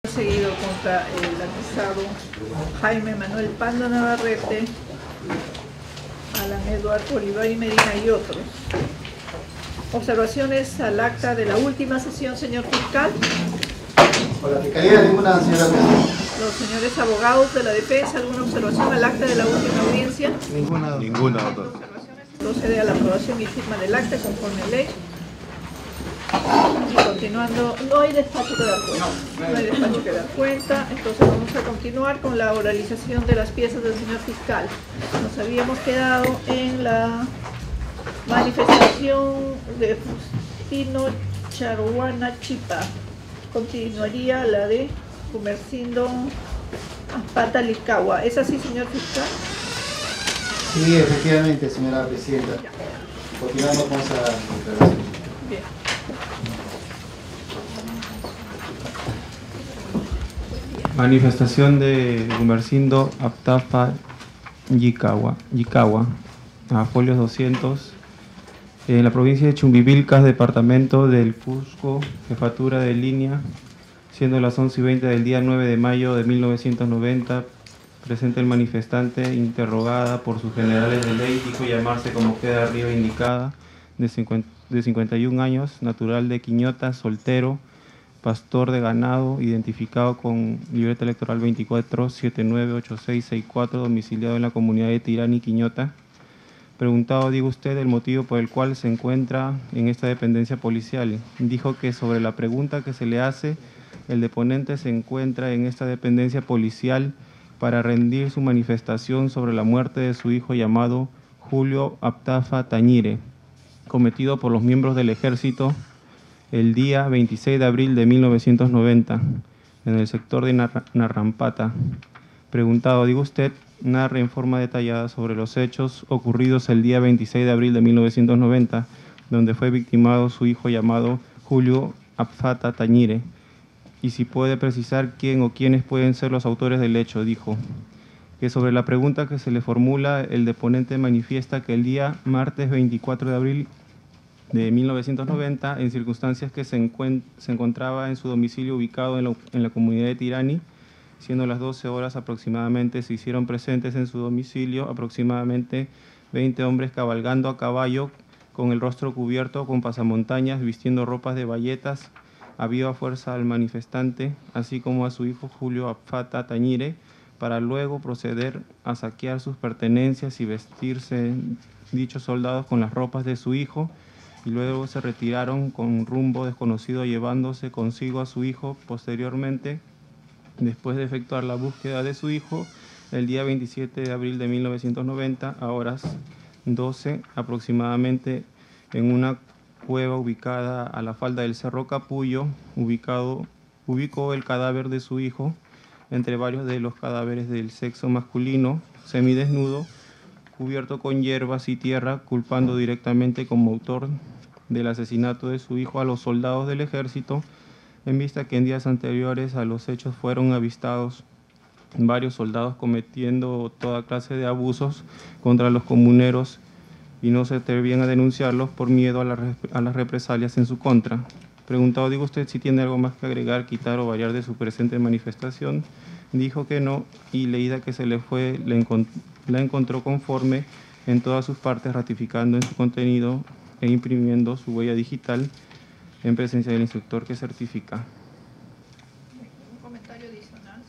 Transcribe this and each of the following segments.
Seguido contra el acusado Jaime Manuel Pando Navarrete, Alan Eduardo Olivar y Medina y otros. Observaciones al acta de la última sesión, señor fiscal. Por la fiscalía, ninguna, señora presidenta. Los señores abogados de la defensa, ¿alguna observación al acta de la última audiencia? Ninguna, doctor. Procede a la aprobación y firma del acta conforme a ley. Y continuando, no hay despacho que dar cuenta. No hay despacho que dar cuenta. Entonces vamos a continuar con la oralización de las piezas del señor fiscal. Nos habíamos quedado en la manifestación de Justino Charuana Chipa. Continuaría la de Gumersindo Apata Licagua. ¿Es así, señor fiscal? Sí, efectivamente, señora presidenta. Continuamos con esa declaración. Bien. Manifestación de Gumersindo Aptafa Licagua, a folios 200, en la provincia de Chumbivilcas, departamento del Cusco, jefatura de línea, siendo las 11:20 del día 9 de mayo de 1990, presente el manifestante, interrogada por sus generales de ley, dijo llamarse como queda arriba indicada, de 51 años, natural de Quiñota, soltero, pastor de ganado, identificado con libreta electoral 24798664, domiciliado en la comunidad de Tirani, Quiñota. Preguntado, diga usted, el motivo por el cual se encuentra en esta dependencia policial. Dijo que sobre la pregunta que se le hace, el deponente se encuentra en esta dependencia policial para rendir su manifestación sobre la muerte de su hijo llamado Julio Aptafa Tañire, cometido por los miembros del ejército el día 26 de abril de 1990, en el sector de Narrampata. Preguntado, diga usted, narre en forma detallada sobre los hechos ocurridos el día 26 de abril de 1990, donde fue victimado su hijo llamado Julio Aptafa Tañire, y si puede precisar quién o quiénes pueden ser los autores del hecho. Dijo que sobre la pregunta que se le formula, el deponente manifiesta que el día martes 24 de abril de 1990, en circunstancias que se encontraba en su domicilio ubicado en la comunidad de Tirani, siendo las 12 horas aproximadamente, se hicieron presentes en su domicilio aproximadamente 20 hombres cabalgando a caballo, con el rostro cubierto con pasamontañas, vistiendo ropas de bayetas, a viva fuerza al manifestante, así como a su hijo Julio Aptafa Tañire, para luego proceder a saquear sus pertenencias y vestirse dichos soldados con las ropas de su hijo, y luego se retiraron con rumbo desconocido llevándose consigo a su hijo. Posteriormente, después de efectuar la búsqueda de su hijo, el día 27 de abril de 1990, a horas 12 aproximadamente, en una cueva ubicada a la falda del Cerro Capullo, ubicó el cadáver de su hijo, entre varios de los cadáveres del sexo masculino, semidesnudo, cubierto con hierbas y tierra, culpando directamente como autor del asesinato de su hijo a los soldados del ejército, en vista que en días anteriores a los hechos fueron avistados varios soldados cometiendo toda clase de abusos contra los comuneros y no se atrevían a denunciarlos por miedo a las represalias en su contra. Preguntado, digo usted, si tiene algo más que agregar, quitar o variar de su presente manifestación. Dijo que no, y leída que se le fue, la encontró conforme en todas sus partes, ratificando en su contenido e imprimiendo su huella digital en presencia del instructor que certifica. Un comentario adicional,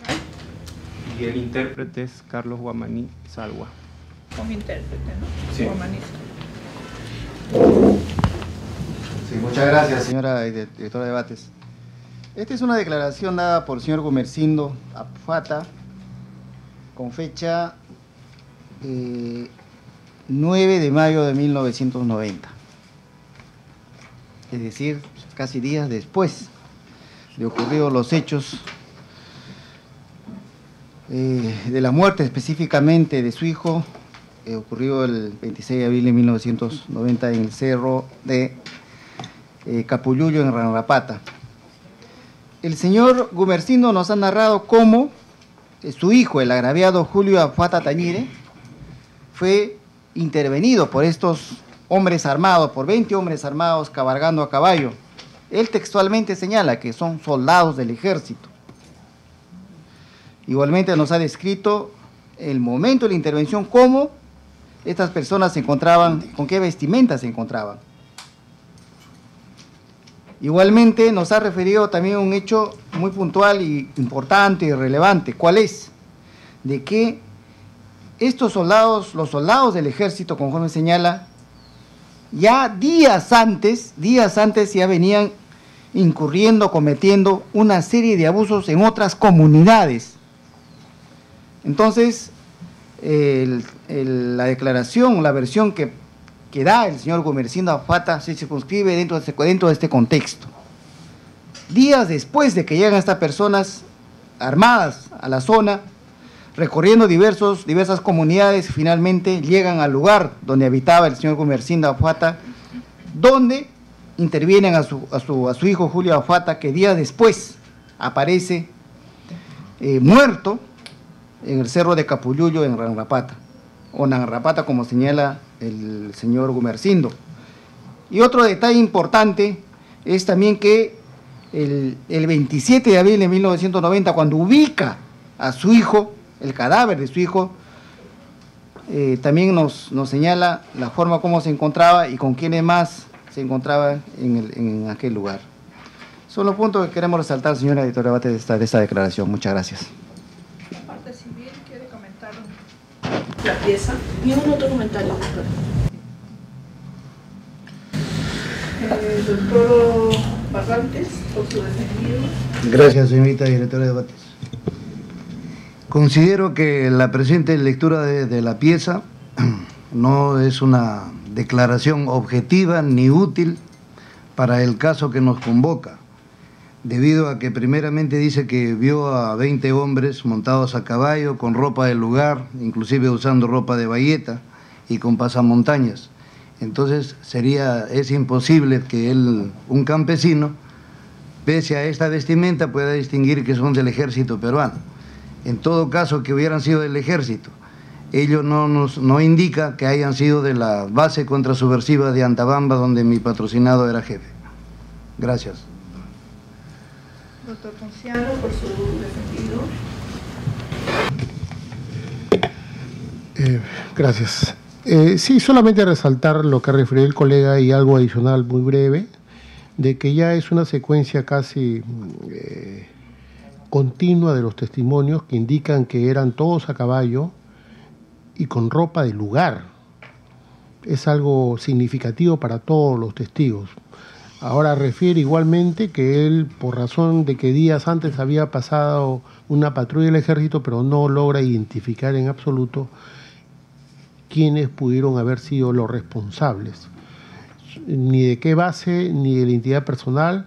señor. Y el intérprete es Carlos Guamaní Salwa. Como intérprete, ¿no? Sí. Humanista. Sí, muchas gracias, señora directora de debates. Esta es una declaración dada por el señor Gumersindo Aptafa con fecha 9 de mayo de 1990. Es decir, casi días después de ocurridos los hechos de la muerte específicamente de su hijo, ocurrido el 26 de abril de 1990 en el cerro de Capulluyo, en Ranarapata. El señor Gumersindo nos ha narrado cómo su hijo, el agraviado Julio Aptafa Tañire, fue intervenido por estos hombres armados, por 20 hombres armados cabalgando a caballo, Él textualmente señala que son soldados del ejército. Igualmente nos ha descrito el momento de la intervención, cómo estas personas se encontraban, con qué vestimenta se encontraban. Igualmente nos ha referido también un hecho muy puntual y importante y relevante. ¿Cuál es? De que estos soldados, los soldados del ejército, conforme señala, ya días antes ya venían incurriendo, cometiendo una serie de abusos en otras comunidades. Entonces, la declaración, la versión que da el señor Gumersindo Afata se circunscribe dentro de este contexto. Días después de que llegan estas personas armadas a la zona, recorriendo diversas comunidades, finalmente llegan al lugar donde habitaba el señor Gumersindo Afata, donde intervienen a su hijo Julio Afata, que días después aparece muerto en el cerro de Capulluyo, en Ranrapata, o Nanrapata, como señala el señor Gumersindo. Y otro detalle importante es también que el 27 de abril de 1990, cuando ubica a su hijo, el cadáver de su hijo, también nos señala la forma como se encontraba y con quiénes más se encontraba en aquel lugar. Son los puntos que queremos resaltar, señora editora Bates, de esta declaración. Muchas gracias. La parte civil quiere comentar la pieza. Y un otro comentario, doctor. Doctor Barrantes, por su defendido. Gracias, señorita directora de debates. Considero que la presente lectura de la pieza no es una declaración objetiva ni útil para el caso que nos convoca, debido a que primeramente dice que vio a 20 hombres montados a caballo, con ropa del lugar, inclusive usando ropa de bayeta y con pasamontañas. Entonces es imposible que un campesino, pese a esta vestimenta, pueda distinguir que son del ejército peruano. En todo caso, que hubieran sido del ejército, ello no indica que hayan sido de la base contrasubversiva de Antabamba, donde mi patrocinado era jefe. Gracias. Doctor Ponciano, por su defendido. Gracias. Sí, solamente resaltar lo que refirió el colega y algo adicional muy breve, de que ya es una secuencia casi continua de los testimonios que indican que eran todos a caballo y con ropa de lugar. Es algo significativo para todos los testigos. Ahora refiere igualmente que él, por razón de que días antes había pasado una patrulla del ejército, pero no logra identificar en absoluto quiénes pudieron haber sido los responsables, ni de qué base, ni de la identidad personal,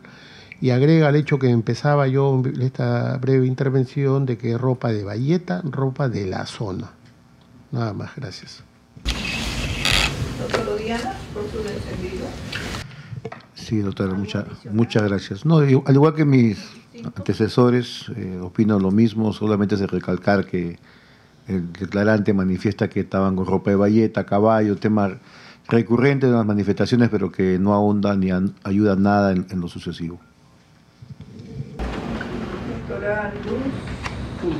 y agrega el hecho que empezaba yo esta breve intervención de que ropa de bayeta, ropa de la zona. Nada más, gracias. Doctor Odiana, por su defendido. Sí, doctora, muchas gracias. No, al igual que mis antecesores, opino lo mismo, solamente es recalcar que el declarante manifiesta que estaban con ropa de bayeta, caballo, tema recurrente de las manifestaciones, pero que no ahonda ni ayuda nada en lo sucesivo. Doctora Luz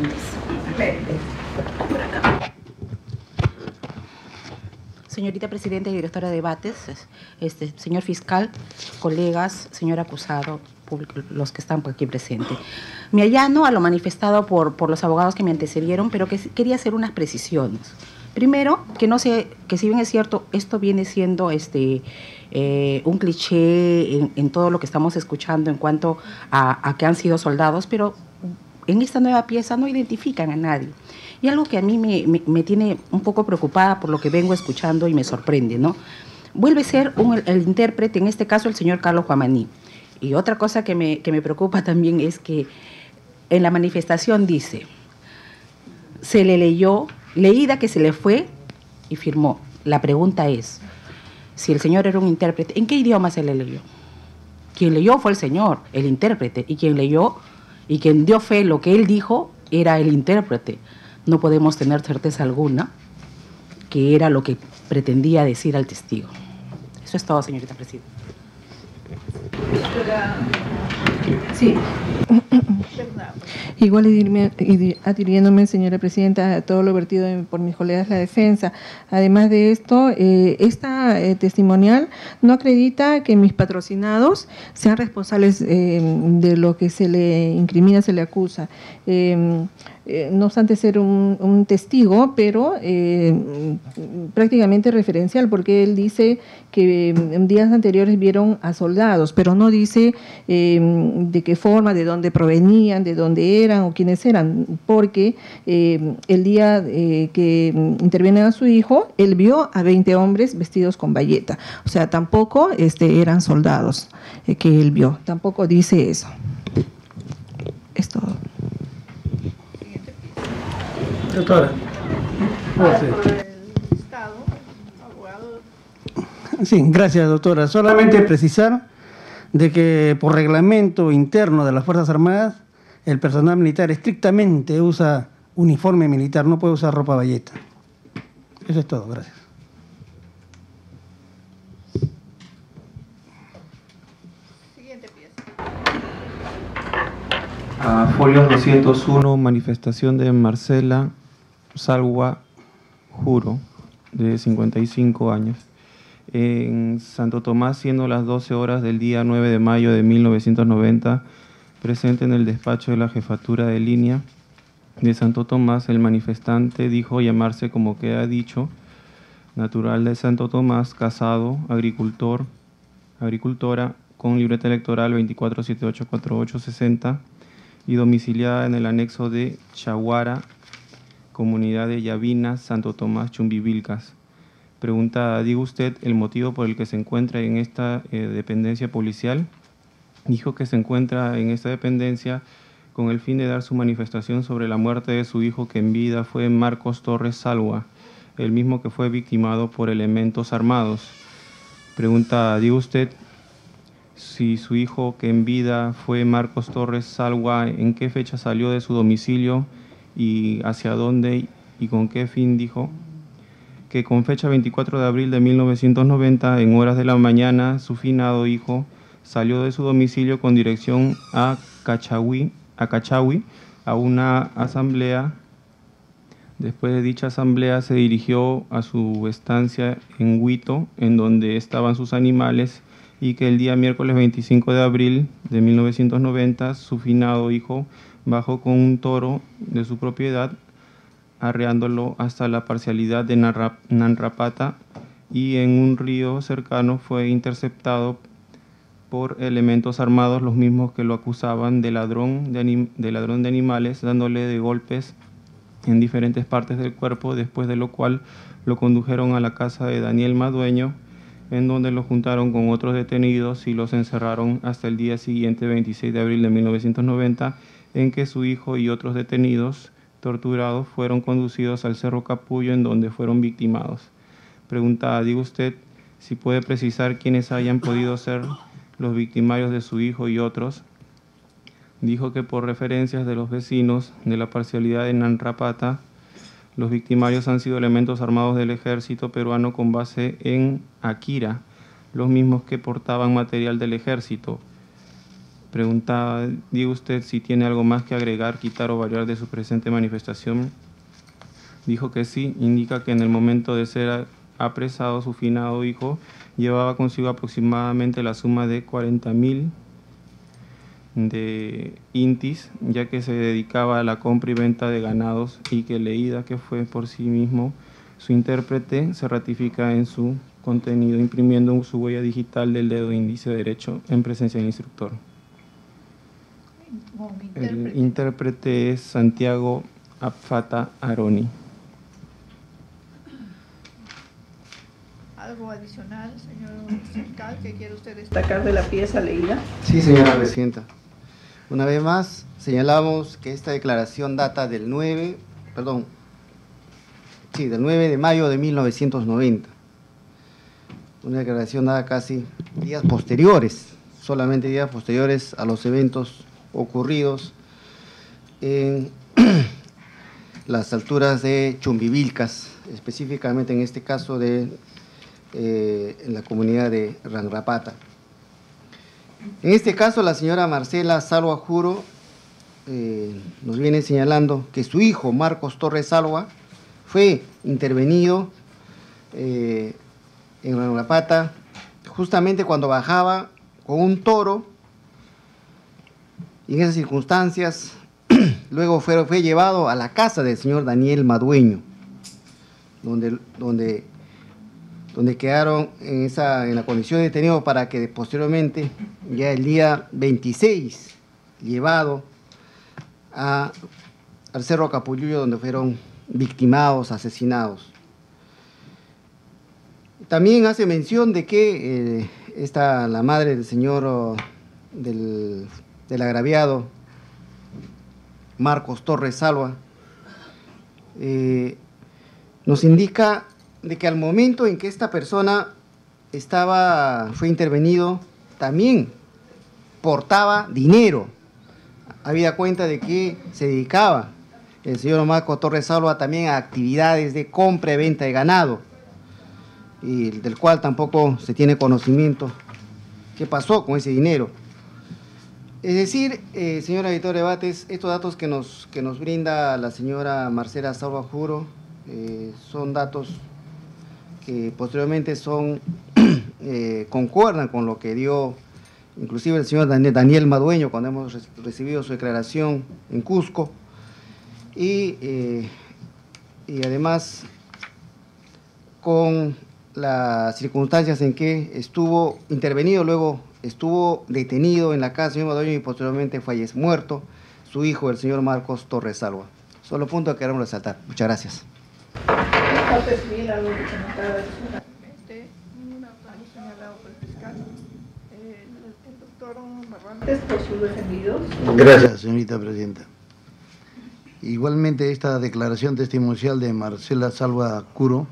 Méndez. Por acá. Señorita Presidenta y Directora de Debates, señor fiscal, colegas, señor acusado, público, los que están por aquí presentes. Me allano a lo manifestado por los abogados que me antecedieron, pero que quería hacer unas precisiones. Primero, que si bien es cierto, esto viene siendo un cliché en todo lo que estamos escuchando en cuanto a que han sido soldados, pero en esta nueva pieza no identifican a nadie. Y algo que a mí me tiene un poco preocupada por lo que vengo escuchando y me sorprende, ¿no? Vuelve a ser el intérprete, en este caso el señor Carlos Guamaní. Y otra cosa que me preocupa también es que en la manifestación dice, se le leyó, leída que se le fue y firmó. La pregunta es, si el señor era un intérprete, ¿en qué idioma se le leyó? Quien leyó fue el señor, el intérprete, y quien leyó y quien dio fe lo que él dijo era el intérprete. No podemos tener certeza alguna que era lo que pretendía decir al testigo. Eso es todo, señorita Presidenta. Sí. Igual adhiriéndome, señora presidenta, a todo lo vertido por mis colegas de la defensa. Además de esto, esta testimonial no acredita que mis patrocinados sean responsables de lo que se le incrimina, se le acusa. No obstante ser un testigo, pero prácticamente referencial, porque él dice que en días anteriores vieron a soldados, pero no dice de qué forma, de dónde provenían, de dónde eran o quiénes eran, porque el día que interviene a su hijo, él vio a 20 hombres vestidos con bayeta, o sea, tampoco eran soldados que él vio, tampoco dice eso. Es todo. Doctora. Sí, gracias, doctora. Solamente precisar de que por reglamento interno de las Fuerzas Armadas, el personal militar estrictamente usa uniforme militar, no puede usar ropa bayeta. Eso es todo, gracias. Siguiente pieza. Folios 201, manifestación de Marcela Salwa Juro, de 55 años. En Santo Tomás, siendo las 12 horas del día 9 de mayo de 1990, presente en el despacho de la Jefatura de Línea de Santo Tomás, el manifestante dijo llamarse como queda dicho, natural de Santo Tomás, casado, agricultora, con libreta electoral 24784860 y domiciliada en el anexo de Chaguara, comunidad de Yavina, Santo Tomás, Chumbivilcas. Pregunta, ¿diga usted el motivo por el que se encuentra en esta dependencia policial? Dijo que se encuentra en esta dependencia con el fin de dar su manifestación sobre la muerte de su hijo, que en vida fue Marcos Torres Salwa, el mismo que fue victimado por elementos armados. Pregunta, ¿diga usted si su hijo, que en vida fue Marcos Torres Salwa, en qué fecha salió de su domicilio y hacia dónde y con qué fin? Dijo que con fecha 24 de abril de 1990, en horas de la mañana, su finado hijo salió de su domicilio con dirección a Cachahui, a una asamblea. Después de dicha asamblea se dirigió a su estancia en Huito, en donde estaban sus animales, y que el día miércoles 25 de abril de 1990, su finado hijo bajó con un toro de su propiedad, arreándolo hasta la parcialidad de Nanrapata, y en un río cercano fue interceptado por elementos armados, los mismos que lo acusaban de ladrón de animales, dándole de golpes en diferentes partes del cuerpo, después de lo cual lo condujeron a la casa de Daniel Madueño, en donde lo juntaron con otros detenidos y los encerraron hasta el día siguiente, 26 de abril de 1990, en que su hijo y otros detenidos torturados fueron conducidos al Cerro Capullo, en donde fueron victimados. Pregunta, diga usted si puede precisar quiénes hayan podido ser los victimarios de su hijo y otros. Dijo que por referencias de los vecinos de la parcialidad de Nanrapata, los victimarios han sido elementos armados del ejército peruano con base en Akira, los mismos que portaban material del ejército. Preguntaba, diga usted si tiene algo más que agregar, quitar o variar de su presente manifestación. Dijo que sí, indica que en el momento de ser apresado su finado hijo llevaba consigo aproximadamente la suma de 40.000 de intis, ya que se dedicaba a la compra y venta de ganados, y que leída que fue por sí mismo su intérprete, se ratifica en su contenido imprimiendo su huella digital del dedo índice derecho en presencia del instructor. El intérprete es Santiago Apfata Aroni. ¿Algo adicional, señor fiscal, que quiere usted destacar de la pieza leída? Sí, señora presidenta. Una vez más, señalamos que esta declaración data del 9 de mayo de 1990. Una declaración dada casi días posteriores, solamente días posteriores a los eventos ocurridos en las alturas de Chumbivilcas, específicamente en este caso en la comunidad de Ranrapata. En este caso, la señora Marcela Salwa Juro nos viene señalando que su hijo, Marcos Torres Salwa, fue intervenido en Ranurapata justamente cuando bajaba con un toro, y en esas circunstancias luego fue llevado a la casa del señor Daniel Madueño, donde quedaron en la condición de detenido, para que posteriormente, ya el día 26, llevado al Cerro Capulluyo, donde fueron victimados, asesinados. También hace mención de que la madre del señor, del agraviado, Marcos Torres Salwa, nos indica de que al momento en que esta persona fue intervenido, también portaba dinero. Habida cuenta de que se dedicaba el señor Marcos Torres Salwa también a actividades de compra y venta de ganado, y del cual tampoco se tiene conocimiento qué pasó con ese dinero. Es decir, señora Victoria Bates, estos datos que nos brinda la señora Marcela Salwa Juro son datos que posteriormente concuerdan con lo que dio inclusive el señor Daniel Madueño cuando hemos recibido su declaración en Cusco, y además con las circunstancias en que estuvo intervenido, luego estuvo detenido en la casa del señor Madueño y posteriormente muerto su hijo, el señor Marcos Torres Salwa. Solo punto que queremos resaltar. Muchas gracias. El doctor Barrantes, por sus defendidos. Gracias, señorita presidenta. Igualmente, esta declaración testimonial de Marcela Salwa Juro,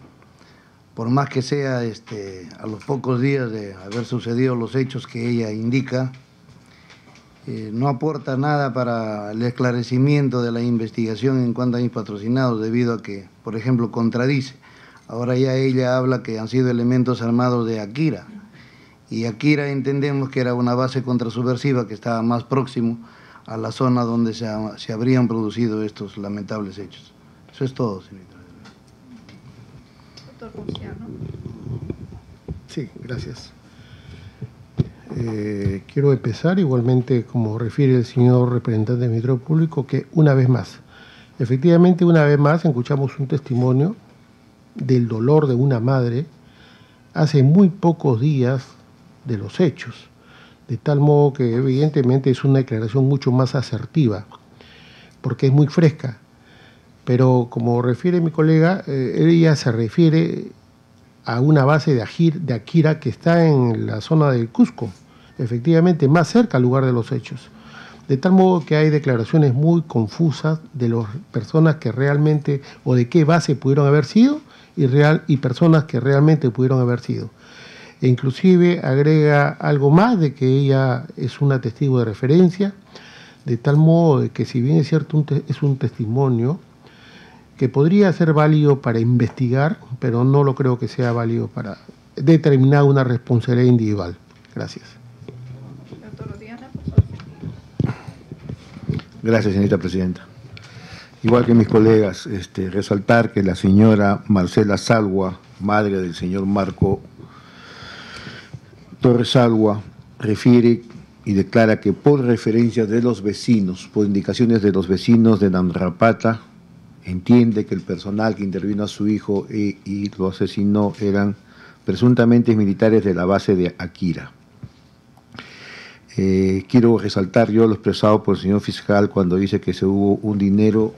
por más que sea a los pocos días de haber sucedido los hechos que ella indica, no aporta nada para el esclarecimiento de la investigación en cuanto a mis patrocinados, debido a que, por ejemplo, contradice. Ahora ya ella habla que han sido elementos armados de Akira, y Akira entendemos que era una base contrasubversiva que estaba más próximo a la zona donde se habrían producido estos lamentables hechos. Eso es todo, señorita. Doctor Ponciano. Sí, gracias. Quiero empezar igualmente, como refiere el señor representante del Ministerio Público, que una vez más, efectivamente una vez más escuchamos un testimonio del dolor de una madre hace muy pocos días de los hechos, de tal modo que evidentemente es una declaración mucho más asertiva, porque es muy fresca, pero como refiere mi colega, ella se refiere a una base de Akira que está en la zona del Cusco, efectivamente más cerca al lugar de los hechos, de tal modo que hay declaraciones muy confusas de las personas que realmente, o de qué base pudieron haber sido, y personas que realmente pudieron haber sido. E inclusive agrega algo más de que ella es una testigo de referencia, de tal modo de que, si bien es cierto, es un testimonio que podría ser válido para investigar, pero no lo creo que sea válido para determinar una responsabilidad individual. Gracias. Gracias, señorita presidenta. Igual que mis colegas, resaltar que la señora Marcela Salwa, madre del señor Marco Torres Salwa, refiere y declara que por referencia de los vecinos, por indicaciones de los vecinos de Ranurapata, entiende que el personal que intervino a su hijo y lo asesinó eran presuntamente militares de la base de Akira. Quiero resaltar yo lo expresado por el señor fiscal cuando dice que se hubo un dinero,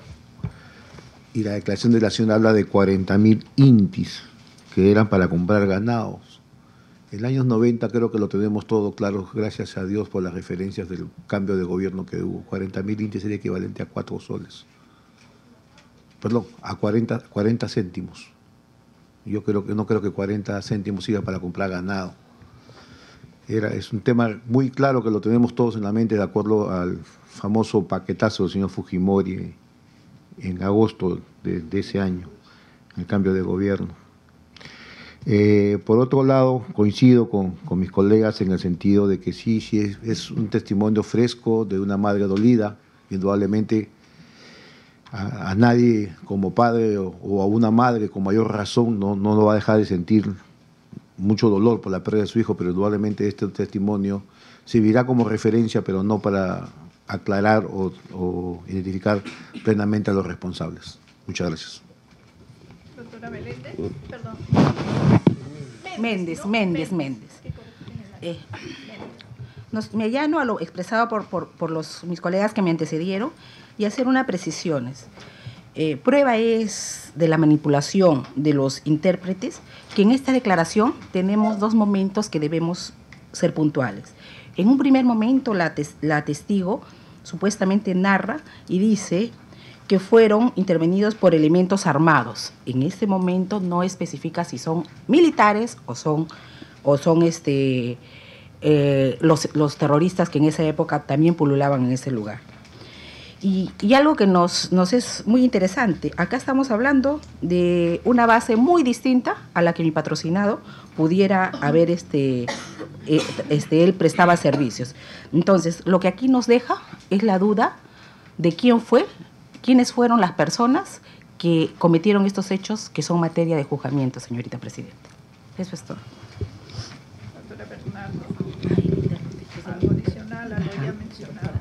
y la declaración de la señora habla de 40.000 intis que eran para comprar ganados. En los años 90 creo que lo tenemos todo claro, gracias a Dios por las referencias del cambio de gobierno que hubo. 40.000 intis sería equivalente a 4 soles. Perdón, a 40 céntimos. Yo no creo que 40 céntimos siga para comprar ganado. Es un tema muy claro que lo tenemos todos en la mente, de acuerdo al famoso paquetazo del señor Fujimori en agosto de ese año, el cambio de gobierno. Por otro lado, coincido con mis colegas en el sentido de que sí es un testimonio fresco de una madre dolida. Indudablemente a nadie como padre o a una madre con mayor razón no va a dejar de sentir mucho dolor por la pérdida de su hijo, pero indudablemente este testimonio servirá como referencia, pero no para aclarar o identificar plenamente a los responsables. Muchas gracias. Doctora Meléndez, perdón. Méndez. Me allano a lo expresado por mis colegas que me antecedieron y hacer unas precisiones. Prueba es de la manipulación de los intérpretes que en esta declaración tenemos dos momentos que debemos ser puntuales. En un primer momento la testigo supuestamente narra y dice que fueron intervenidos por elementos armados. En este momento no especifica si son militares o son los terroristas que en esa época también pululaban en ese lugar. Y algo que nos es muy interesante, acá estamos hablando de una base muy distinta a la que mi patrocinado pudiera haber, él prestaba servicios. Entonces, lo que aquí nos deja es la duda de quiénes fueron las personas que cometieron estos hechos que son materia de juzgamiento, señorita Presidenta. Eso es todo. Doctora Bernardo, algo adicional a lo ya mencionado.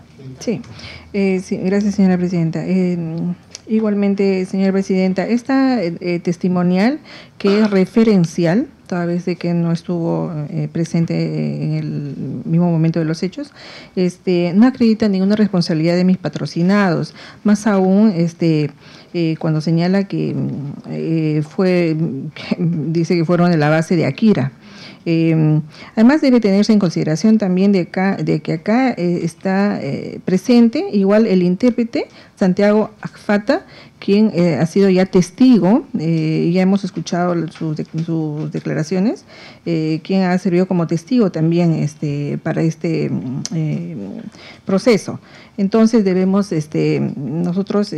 Sí, sí, gracias, señora Presidenta. Igualmente, señora Presidenta, esta testimonial que es referencial, toda vez de que no estuvo presente en el mismo momento de los hechos, no acredita ninguna responsabilidad de mis patrocinados, más aún cuando señala que dice que fueron de la base de Akira. Además debe tenerse en consideración también de que acá está presente igual el intérprete Santiago Apfata, quien ha sido ya testigo, ya hemos escuchado sus declaraciones, quien ha servido como testigo también para este proceso. Entonces debemos nosotros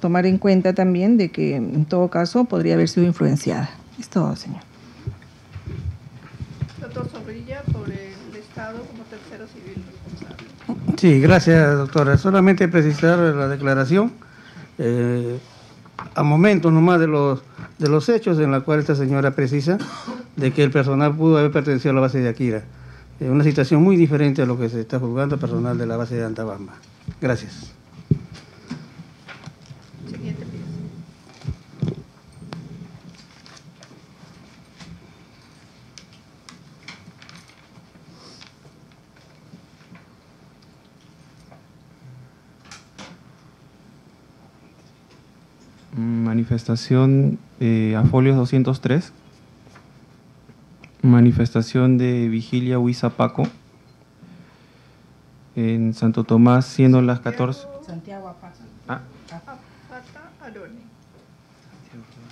tomar en cuenta también de que en todo caso podría haber sido influenciada. Es todo, señor. Doctor Zorrilla, por el Estado como tercero civil responsable. Sí, gracias, doctora. Solamente precisar la declaración a momentos nomás de los hechos en la cual esta señora precisa de que el personal pudo haber pertenecido a la base de Akira. Una situación muy diferente a lo que se está juzgando el personal de la base de Antabamba. Gracias. Siguiente pieza. Manifestación a folios 203. Manifestación de Vigilia Huizapaco en Santo Tomás, siendo las 14. Santiago Apfata. Apfata Aroni.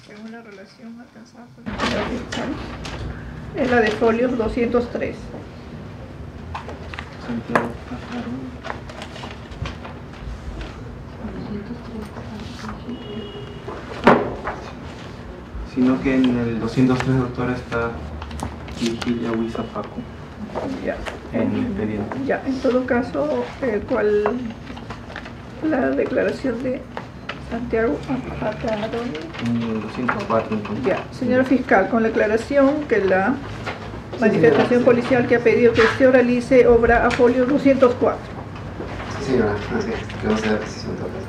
Según la relación alcanzada por el señor fiscal, es la de folios 203. Santiago sino que en el 203, doctora, está Vigilia Huizapaco Ya. en el expediente. Ya, en todo caso, la declaración de Santiago Apfata Aroni. En el 204, entonces. Ya, señor fiscal, con la aclaración que la manifestación policial que ha pedido que se oralice obra a folio 204. Sí, señora, que vamos a dar precisión de todo caso.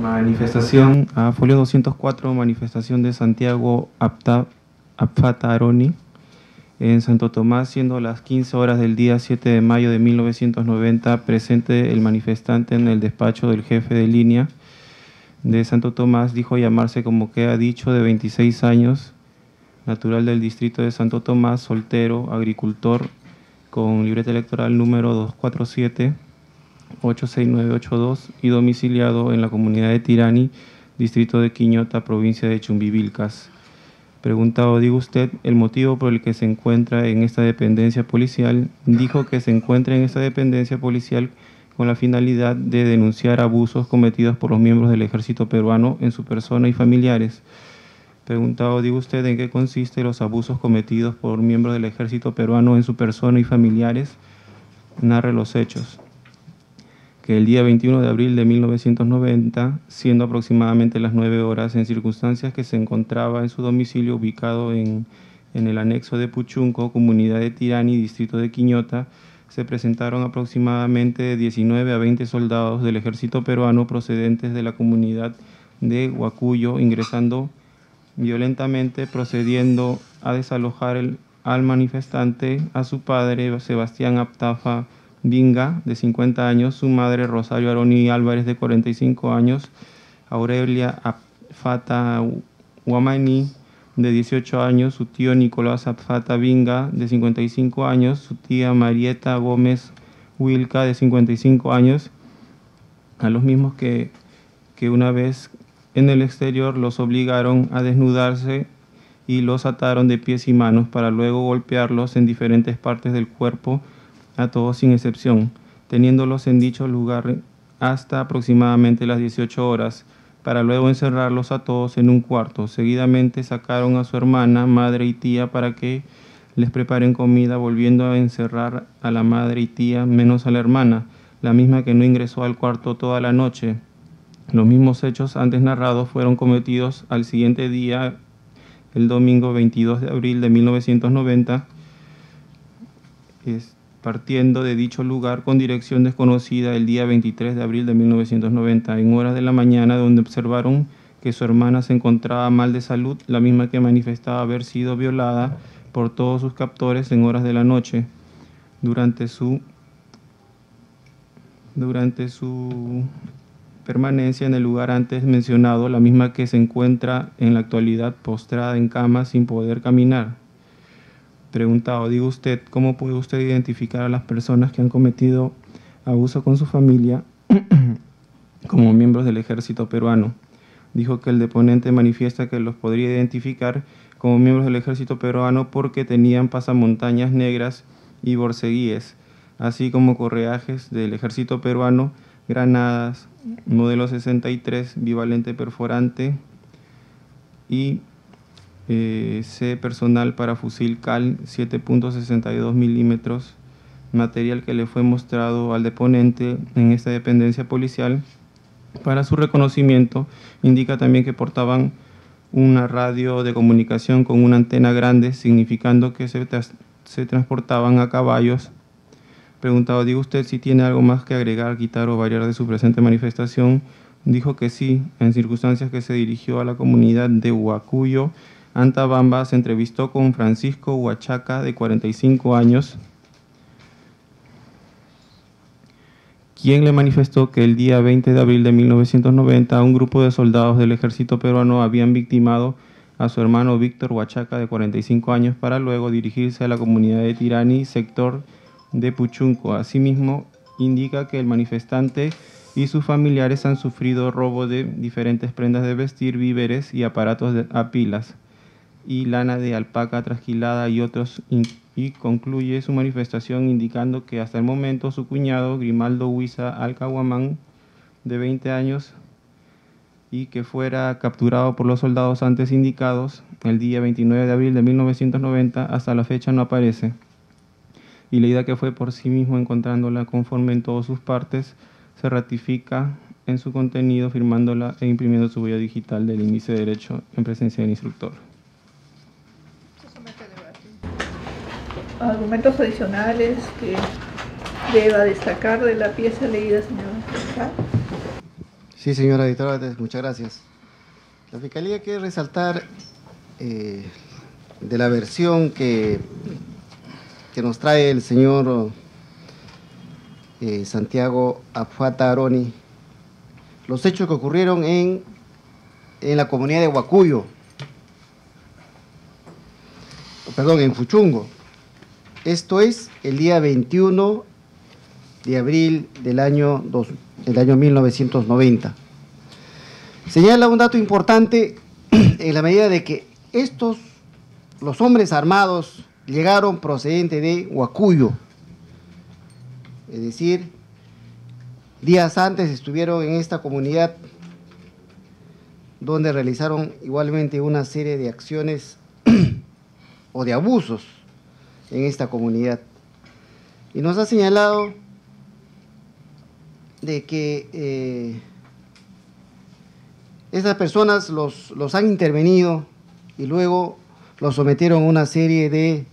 Manifestación a folio 204, manifestación de Santiago Apfata Aroni en Santo Tomás, siendo las 15 horas del día 7 de mayo de 1990, presente el manifestante en el despacho del jefe de línea de Santo Tomás, dijo llamarse como que ha dicho, de 26 años, natural del distrito de Santo Tomás, soltero, agricultor, con libreta electoral número 247-86982 y domiciliado en la comunidad de Tirani, distrito de Quiñota, provincia de Chumbivilcas. Preguntado, diga usted, el motivo por el que se encuentra en esta dependencia policial. Dijo que se encuentra en esta dependencia policial con la finalidad de denunciar abusos cometidos por los miembros del ejército peruano en su persona y familiares. Preguntado, diga usted, ¿en qué consiste los abusos cometidos por miembros del ejército peruano en su persona y familiares? Narre los hechos. Que el día 21 de abril de 1990, siendo aproximadamente las 9 horas, en circunstancias que se encontraba en su domicilio ubicado en el anexo de Puchunco, comunidad de Tirani, distrito de Quiñota, se presentaron aproximadamente de 19 a 20 soldados del ejército peruano procedentes de la comunidad de Huacuyo, ingresando violentamente, procediendo a desalojar al manifestante, a su padre Sebastián Aptafa Vinga, de 50 años, su madre Rosario Aroni Álvarez, de 45 años, Aurelia Apfata Huamani, de 18 años, su tío Nicolás Apfata Vinga, de 55 años, su tía Marieta Gómez Wilca, de 55 años, a los mismos que una vez en el exterior los obligaron a desnudarse y los ataron de pies y manos para luego golpearlos en diferentes partes del cuerpo, a todos sin excepción, teniéndolos en dicho lugar hasta aproximadamente las 18 horas, para luego encerrarlos a todos en un cuarto. Seguidamente sacaron a su hermana, madre y tía para que les preparen comida, volviendo a encerrar a la madre y tía, menos a la hermana, la misma que no ingresó al cuarto toda la noche. Los mismos hechos antes narrados fueron cometidos al siguiente día, el domingo 22 de abril de 1990, partiendo de dicho lugar con dirección desconocida el día 23 de abril de 1990, en horas de la mañana, donde observaron que su hermana se encontraba mal de salud, la misma que manifestaba haber sido violada por todos sus captores en horas de la noche. Durante su permanencia en el lugar antes mencionado, la misma que se encuentra en la actualidad postrada en cama sin poder caminar. Preguntado, diga usted, ¿cómo puede usted identificar a las personas que han cometido abuso con su familia como miembros del ejército peruano? Dijo que el deponente manifiesta que los podría identificar como miembros del ejército peruano porque tenían pasamontañas negras y borceguíes, así como correajes del ejército peruano, granadas modelo 63, bivalente perforante y C personal para fusil CAL 7.62 milímetros, material que le fue mostrado al deponente en esta dependencia policial. Para su reconocimiento, indica también que portaban una radio de comunicación con una antena grande, significando que se transportaban a caballos. Preguntado, diga usted si tiene algo más que agregar, quitar o variar de su presente manifestación. Dijo que sí, en circunstancias que se dirigió a la comunidad de Huacuyo, Antabamba, se entrevistó con Francisco Huachaca, de 45 años, quien le manifestó que el día 20 de abril de 1990 un grupo de soldados del ejército peruano habían victimado a su hermano Víctor Huachaca, de 45 años, para luego dirigirse a la comunidad de Tirani, sector de Puchunco. Asimismo, indica que el manifestante y sus familiares han sufrido robo de diferentes prendas de vestir, víveres y aparatos a pilas, y lana de alpaca trasquilada y otros, y concluye su manifestación indicando que hasta el momento su cuñado, Grimaldo Huiza Alcahuamán, de 20 años, y que fuera capturado por los soldados antes indicados el día 29 de abril de 1990, hasta la fecha no aparece. Y la idea que fue por sí mismo encontrándola conforme en todas sus partes, se ratifica en su contenido firmándola e imprimiendo su huella digital del índice de derecho en presencia del instructor. ¿Argumentos adicionales que deba destacar de la pieza leída, señor fiscal? Sí, señora editora, muchas gracias. La Fiscalía quiere resaltar de la versión que nos trae el señor Santiago Apfata Aroni, los hechos que ocurrieron en la comunidad de Huacuyo, perdón, en Puchungo. Esto es el día 21 de abril del año 1990. Señala un dato importante en la medida de que los hombres armados, llegaron procedentes de Huacuyo, es decir, días antes estuvieron en esta comunidad donde realizaron igualmente una serie de acciones o de abusos en esta comunidad. Y nos ha señalado de que esas personas los han intervenido y luego los sometieron a una serie de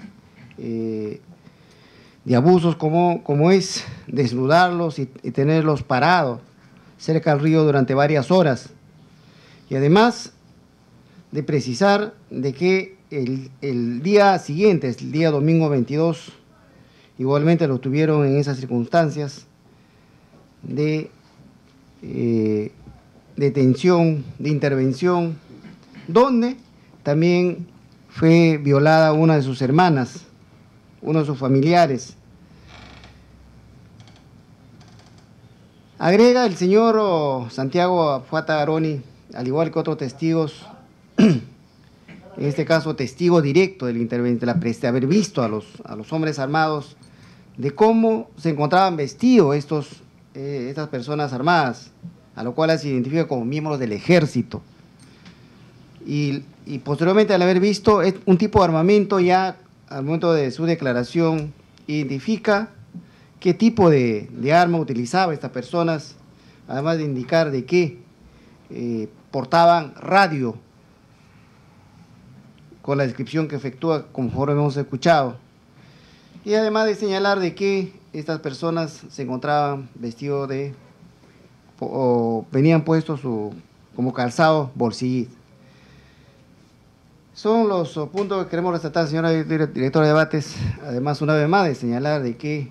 abusos como es desnudarlos y tenerlos parados cerca del río durante varias horas. Y además de precisar de que el día siguiente, el día domingo 22, igualmente lo tuvieron en esas circunstancias de detención, de intervención, donde también fue violada una de sus hermanas, uno de sus familiares. Agrega el señor Santiago Afata Aroni, al igual que otros testigos, en este caso testigo directo del intervento, de haber visto a los hombres armados, de cómo se encontraban vestidos estas personas armadas, a lo cual se identifica como miembros del ejército. Y posteriormente, al haber visto un tipo de armamento, ya al momento de su declaración, identifica qué tipo de arma utilizaba estas personas, además de indicar de que portaban radio, con la descripción que efectúa conforme hemos escuchado. Y además de señalar de que estas personas se encontraban vestidos o venían puestos como calzado bolsillit. Son los puntos que queremos resaltar, señora directora de debates. Además, una vez más, de señalar de que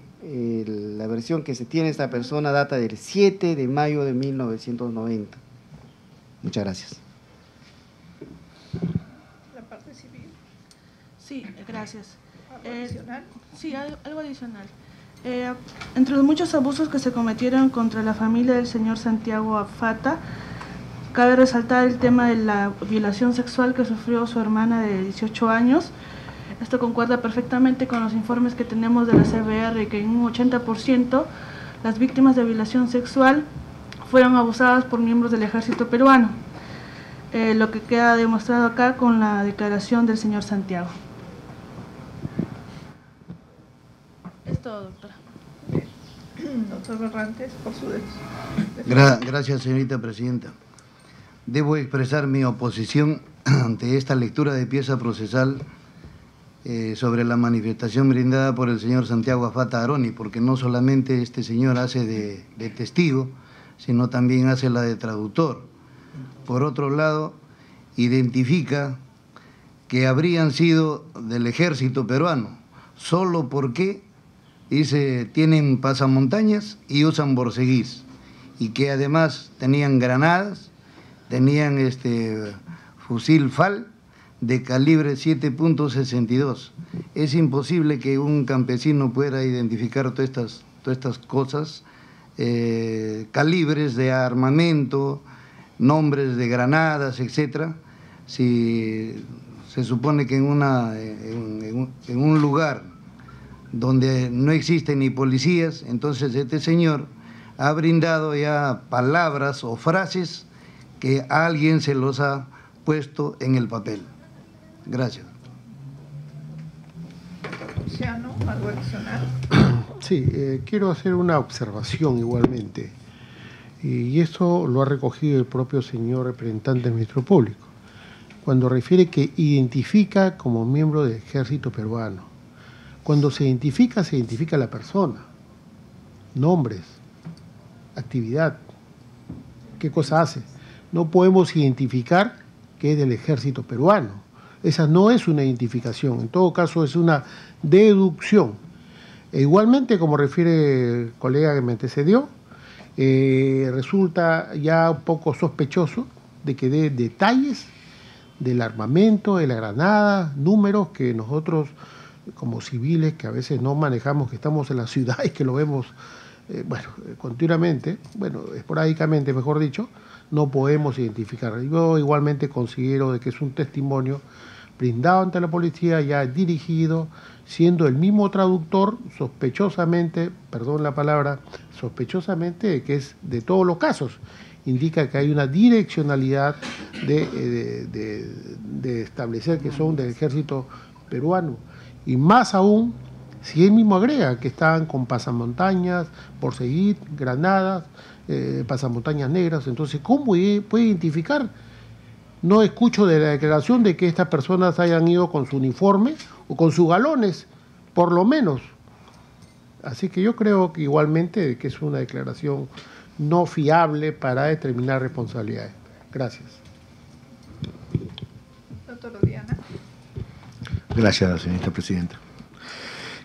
la versión que se tiene de esta persona data del 7 de mayo de 1990. Muchas gracias. La parte civil. Sí, gracias. ¿Adicional? Sí, algo adicional. Entre los muchos abusos que se cometieron contra la familia del señor Santiago Afata, cabe resaltar el tema de la violación sexual que sufrió su hermana de 18 años. Esto concuerda perfectamente con los informes que tenemos de la CBR, que en un 80% las víctimas de violación sexual fueron abusadas por miembros del ejército peruano, lo que queda demostrado acá con la declaración del señor Santiago. Es todo, doctora. Doctor Barrantes, por su Gracias, señorita presidenta. Debo expresar mi oposición ante esta lectura de pieza procesal sobre la manifestación brindada por el señor Santiago Afata Aroni, porque no solamente este señor hace de testigo, sino también hace la de traductor. Por otro lado, identifica que habrían sido del ejército peruano, solo porque dice, tienen pasamontañas y usan borceguís, y que además tenían granadas, tenían fusil FAL de calibre 7.62. Es imposible que un campesino pueda identificar todas estas cosas, calibres de armamento, nombres de granadas, etcétera, si se supone que en un lugar donde no existen ni policías, entonces este señor ha brindado ya palabras o frases que alguien se los ha puesto en el papel. Gracias. Luciano, algo adicional. Sí, quiero hacer una observación igualmente, y esto lo ha recogido el propio señor representante del Ministro Público, cuando refiere que identifica como miembro del ejército peruano. Cuando se identifica la persona, nombres, actividad, qué cosa hace. No podemos identificar que es del ejército peruano. Esa no es una identificación, en todo caso es una deducción. E igualmente, como refiere el colega que me antecedió, resulta ya un poco sospechoso de que dé detalles del armamento, de la granada, números que nosotros como civiles, que a veces no manejamos, que estamos en la ciudad y que lo vemos continuamente, esporádicamente mejor dicho, no podemos identificar. Yo igualmente considero de que es un testimonio brindado ante la policía, ya dirigido, siendo el mismo traductor, sospechosamente, perdón la palabra, sospechosamente, que es de todos los casos. indica que hay una direccionalidad de establecer que son del ejército peruano. Y más aún, si él mismo agrega que estaban con pasamontañas, Borceguí, granadas, pasamontañas negras, entonces, ¿cómo puede identificar? No escucho de la declaración de que estas personas hayan ido con su uniforme o con sus galones, por lo menos. Así que yo creo que igualmente que es una declaración no fiable para determinar responsabilidades. Gracias. Doctor Odiana. Gracias, señorita presidenta.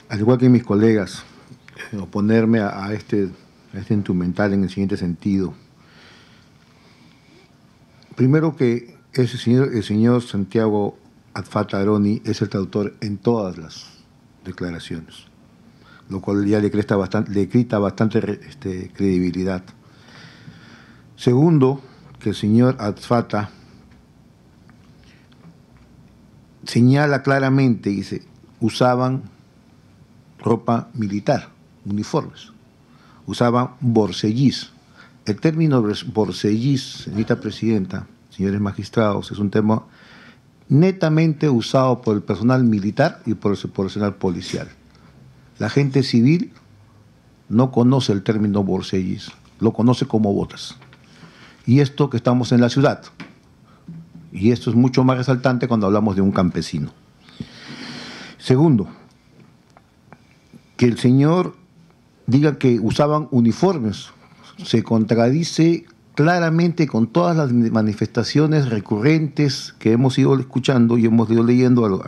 Al igual que mis colegas, oponerme a este instrumental en el siguiente sentido. Primero que el señor Santiago Atfata Aroni es el traductor en todas las declaraciones, lo cual ya le quita bastante credibilidad. Segundo, que el señor Atfata señala claramente, dice, usaban ropa militar, uniformes, usaban borceguís. El término borceguís, señorita presidenta, señores magistrados, es un tema netamente usado por el personal militar y por el personal policial. La gente civil no conoce el término borceguís, lo conoce como botas. Y esto que estamos en la ciudad. Y esto es mucho más resaltante cuando hablamos de un campesino. Segundo, que el señor diga que usaban uniformes, se contradice claramente con todas las manifestaciones recurrentes que hemos ido escuchando y hemos ido leyendo a lo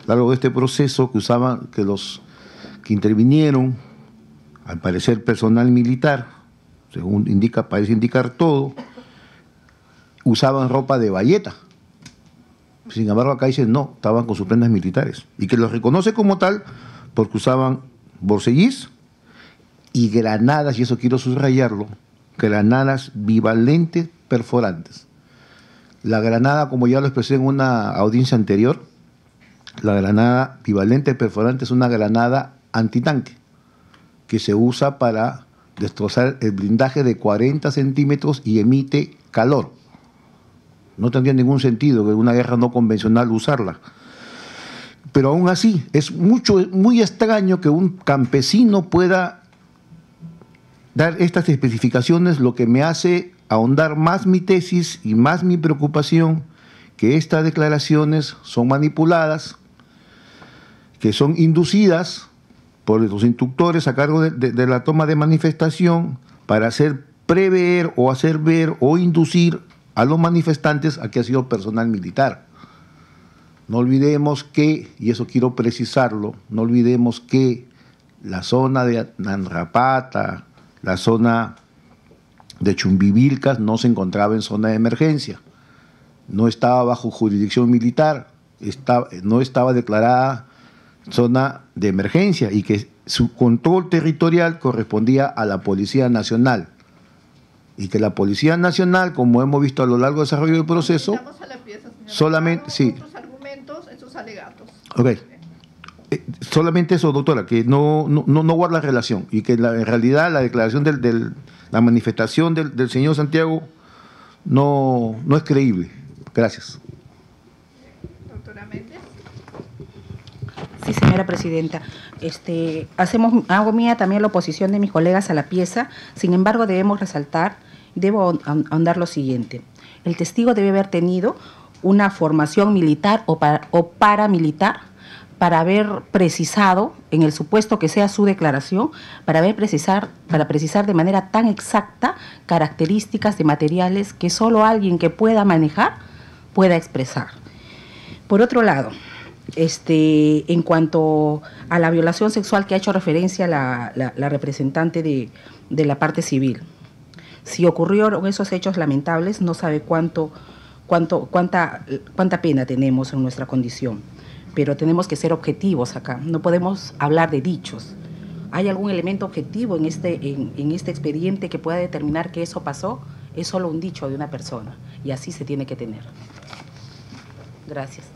largo de este proceso, que usaban, que los que intervinieron, al parecer personal militar, según parece indicar todo, usaban ropa de bayeta. Sin embargo, acá dicen no, estaban con sus prendas militares. Y que los reconoce como tal porque usaban borceguís y granadas, y eso quiero subrayarlo, granadas bivalentes perforantes. La granada, como ya lo expresé en una audiencia anterior, la granada bivalente perforante es una granada antitanque que se usa para destrozar el blindaje de 40 centímetros y emite calor. No tendría ningún sentido que en una guerra no convencional usarla. Pero aún así, es muy extraño que un campesino pueda dar estas especificaciones, lo que me hace ahondar más mi tesis y más mi preocupación, que estas declaraciones son manipuladas, que son inducidas por los instructores a cargo de la toma de manifestación para hacer prever o hacer ver o inducir a los manifestantes a que ha sido personal militar. No olvidemos que, y eso quiero precisarlo, no olvidemos que la zona de Nanrapata, la zona de Chumbivilcas no se encontraba en zona de emergencia, no estaba bajo jurisdicción militar, no estaba declarada zona de emergencia y que su control territorial correspondía a la Policía Nacional. Y que la Policía Nacional, como hemos visto a lo largo del desarrollo del proceso, solamente, sí. Otros argumentos, esos alegatos. Ok. Solamente eso, doctora, que no guarda relación y que en realidad la declaración la manifestación del señor Santiago no es creíble. Gracias. Doctora Méndez. Sí, señora presidenta. Hago mía también la oposición de mis colegas a la pieza. Sin embargo, debo ahondar lo siguiente. El testigo debe haber tenido una formación militar o paramilitar para haber precisado, en el supuesto que sea su declaración, para precisar de manera tan exacta características de materiales que solo alguien que pueda manejar pueda expresar. Por otro lado, en cuanto a la violación sexual que ha hecho referencia la representante de la parte civil, si ocurrieron esos hechos lamentables, no sabe cuánta pena tenemos en nuestra condición. Pero tenemos que ser objetivos acá, no podemos hablar de dichos. ¿Hay algún elemento objetivo en este expediente que pueda determinar que eso pasó? Es solo un dicho de una persona, y así se tiene que tener. Gracias.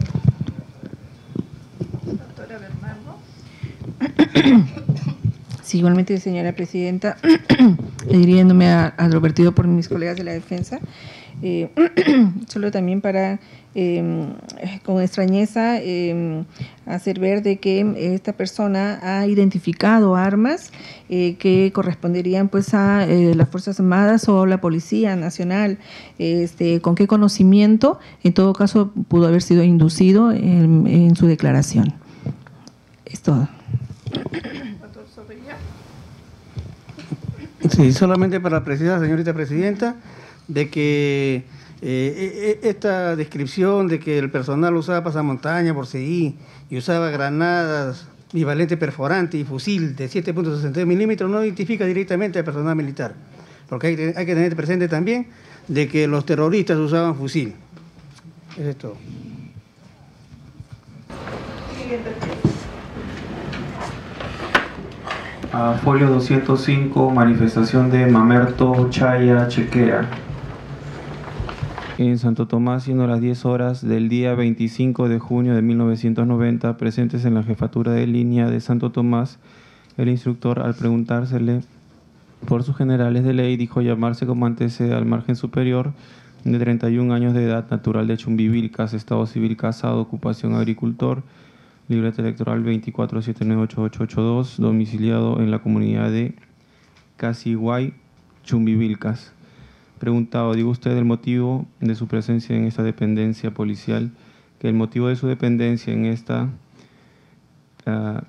Doctora Bernardo. Sí, igualmente, señora presidenta, adhiriéndome a lo vertido por mis colegas de la defensa, solo también para, con extrañeza, hacer ver de que esta persona ha identificado armas que corresponderían pues a las Fuerzas Armadas o la Policía Nacional. ¿Con qué conocimiento? En todo caso, pudo haber sido inducido en su declaración. Es todo. Sí, solamente para precisar, señorita presidenta, de que esta descripción de que el personal usaba pasamontaña, borceguí y usaba granadas bivalente perforante y fusil de 7.62 milímetros no identifica directamente al personal militar, porque hay que tener presente también de que los terroristas usaban fusil. Eso es todo. Folio 205, manifestación de Mamerto Chaya Chequera. En Santo Tomás, siendo las 10 horas del día 25 de junio de 1990, presentes en la jefatura de línea de Santo Tomás, el instructor, al preguntársele por sus generales de ley, dijo llamarse como antecede al margen superior, de 31 años de edad, natural de Chumbivilcas, estado civil casado, ocupación agricultor, libreta electoral 24798882, domiciliado en la comunidad de Casiguay, Chumbivilcas. Preguntado, diga usted el motivo de su presencia en esta dependencia policial, que el motivo de su dependencia en esta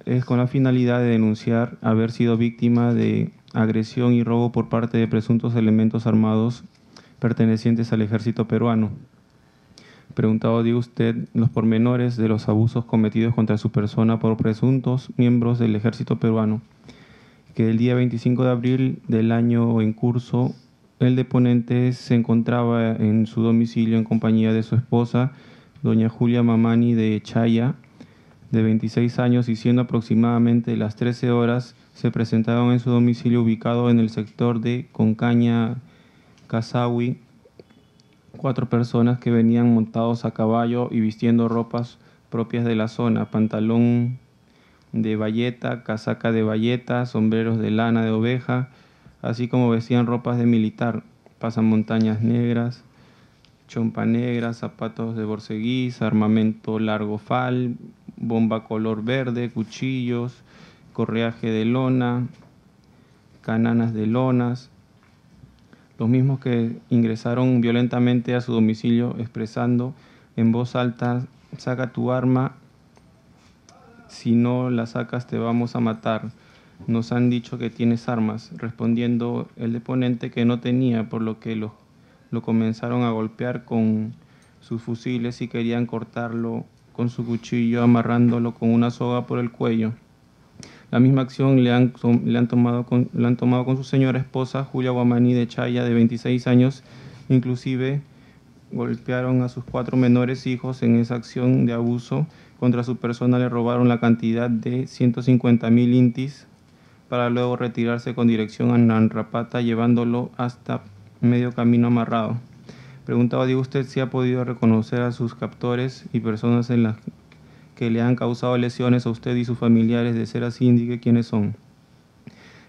es con la finalidad de denunciar haber sido víctima de agresión y robo por parte de presuntos elementos armados pertenecientes al ejército peruano. Preguntado, diga usted los pormenores de los abusos cometidos contra su persona por presuntos miembros del ejército peruano, que el día 25 de abril del año en curso, el deponente se encontraba en su domicilio en compañía de su esposa, doña Julia Mamani de Chaya, de 26 años, y siendo aproximadamente las 13 horas, se presentaron en su domicilio ubicado en el sector de Concaña, Casawi, 4 personas que venían montados a caballo y vistiendo ropas propias de la zona, pantalón de bayeta, casaca de bayeta, sombreros de lana de oveja, así como vestían ropas de militar, pasamontañas negras, chompa negra, zapatos de borceguís, armamento largo fal, bomba color verde, cuchillos, correaje de lona, cananas de lonas, los mismos que ingresaron violentamente a su domicilio expresando en voz alta: saca tu arma, si no la sacas te vamos a matar. Nos han dicho que tienes armas, respondiendo el deponente que no tenía, por lo que lo comenzaron a golpear con sus fusiles y querían cortarlo con su cuchillo, amarrándolo con una soga por el cuello. La misma acción le han tomado con su señora esposa, Julia Guamaní de Chaya, de 26 años. Inclusive golpearon a sus 4 menores hijos. En esa acción de abuso contra su persona le robaron la cantidad de 150.000 intis para luego retirarse con dirección a Nanrapata, llevándolo hasta medio camino amarrado. Preguntaba, digo usted, si ha podido reconocer a sus captores y personas en las que le han causado lesiones a usted y sus familiares. De ser así, indique quiénes son.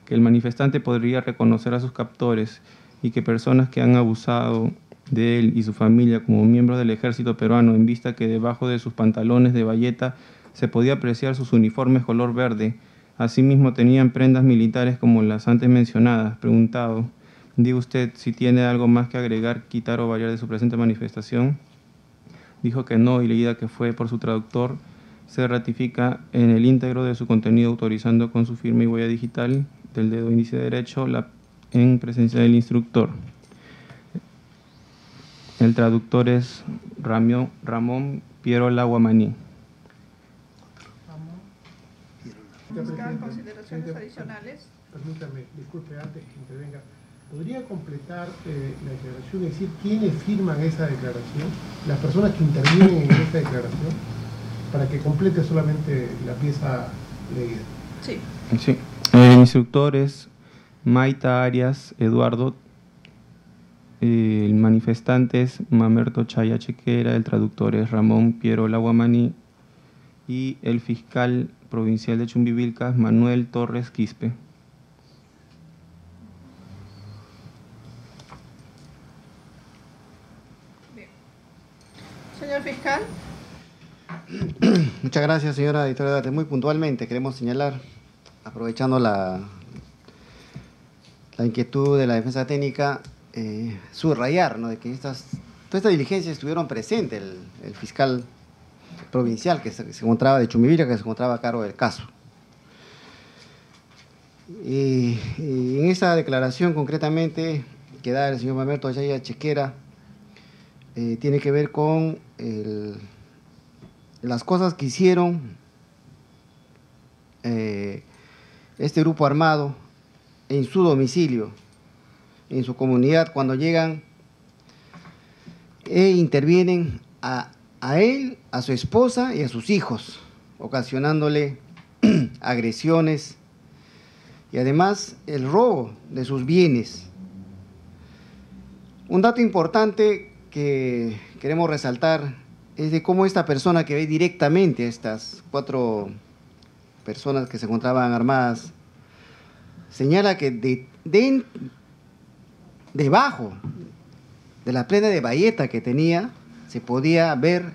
Que el manifestante podría reconocer a sus captores y que personas que han abusado de él y su familia como miembros del ejército peruano, en vista que debajo de sus pantalones de bayeta se podía apreciar sus uniformes color verde. Asimismo tenían prendas militares como las antes mencionadas. Preguntado, diga usted si tiene algo más que agregar, quitar o variar de su presente manifestación. Dijo que no, y leída que fue por su traductor, se ratifica en el íntegro de su contenido, autorizando con su firma y huella digital del dedo índice derecho en presencia del instructor. El traductor es Ramón Pierola Guamaní. Buscar consideraciones adicionales. Permítame, disculpe, antes que intervenga, ¿podría completar la declaración y decir quiénes firman esa declaración? Las personas que intervienen en esta declaración, para que complete solamente la pieza leída. Sí. Sí. El instructor es Maita Arias Eduardo, el manifestante es Mamerto Chaya Chequera, el traductor es Ramón Pierola Guamaní y el fiscal provincial de Chumbivilcas, Manuel Torres Quispe. Señor fiscal. Muchas gracias, señora directora de Bates. Muy puntualmente queremos señalar, aprovechando la inquietud de la defensa técnica, subrayar, ¿no?, de que todas estas diligencias estuvieron presentes el fiscal provincial que se encontraba de Chumivira, que se encontraba a cargo del caso. Y en esa declaración concretamente que da el señor Mamerto Ayaya Chequera, tiene que ver con las cosas que hicieron este grupo armado en su domicilio, en su comunidad, cuando llegan e intervienen a él, a su esposa y a sus hijos, ocasionándole agresiones y además el robo de sus bienes. Un dato importante que queremos resaltar es de cómo esta persona que ve directamente a estas 4 personas que se encontraban armadas, señala que debajo de la prenda de bayeta que tenía, se podía ver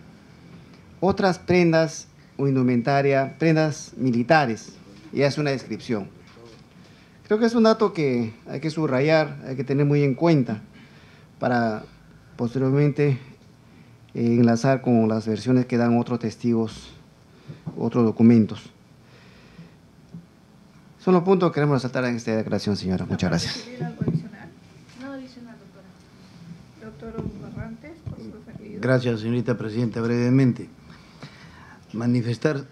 otras prendas o indumentaria, prendas militares, y hace una descripción. Creo que es un dato que hay que subrayar, hay que tener muy en cuenta para posteriormente enlazar con las versiones que dan otros testigos, otros documentos. Son los puntos que queremos resaltar en esta declaración, señora. Muchas gracias. No adicional, doctora. Doctor Barrantes, por su defendido. Gracias, señorita presidenta. Brevemente, manifestar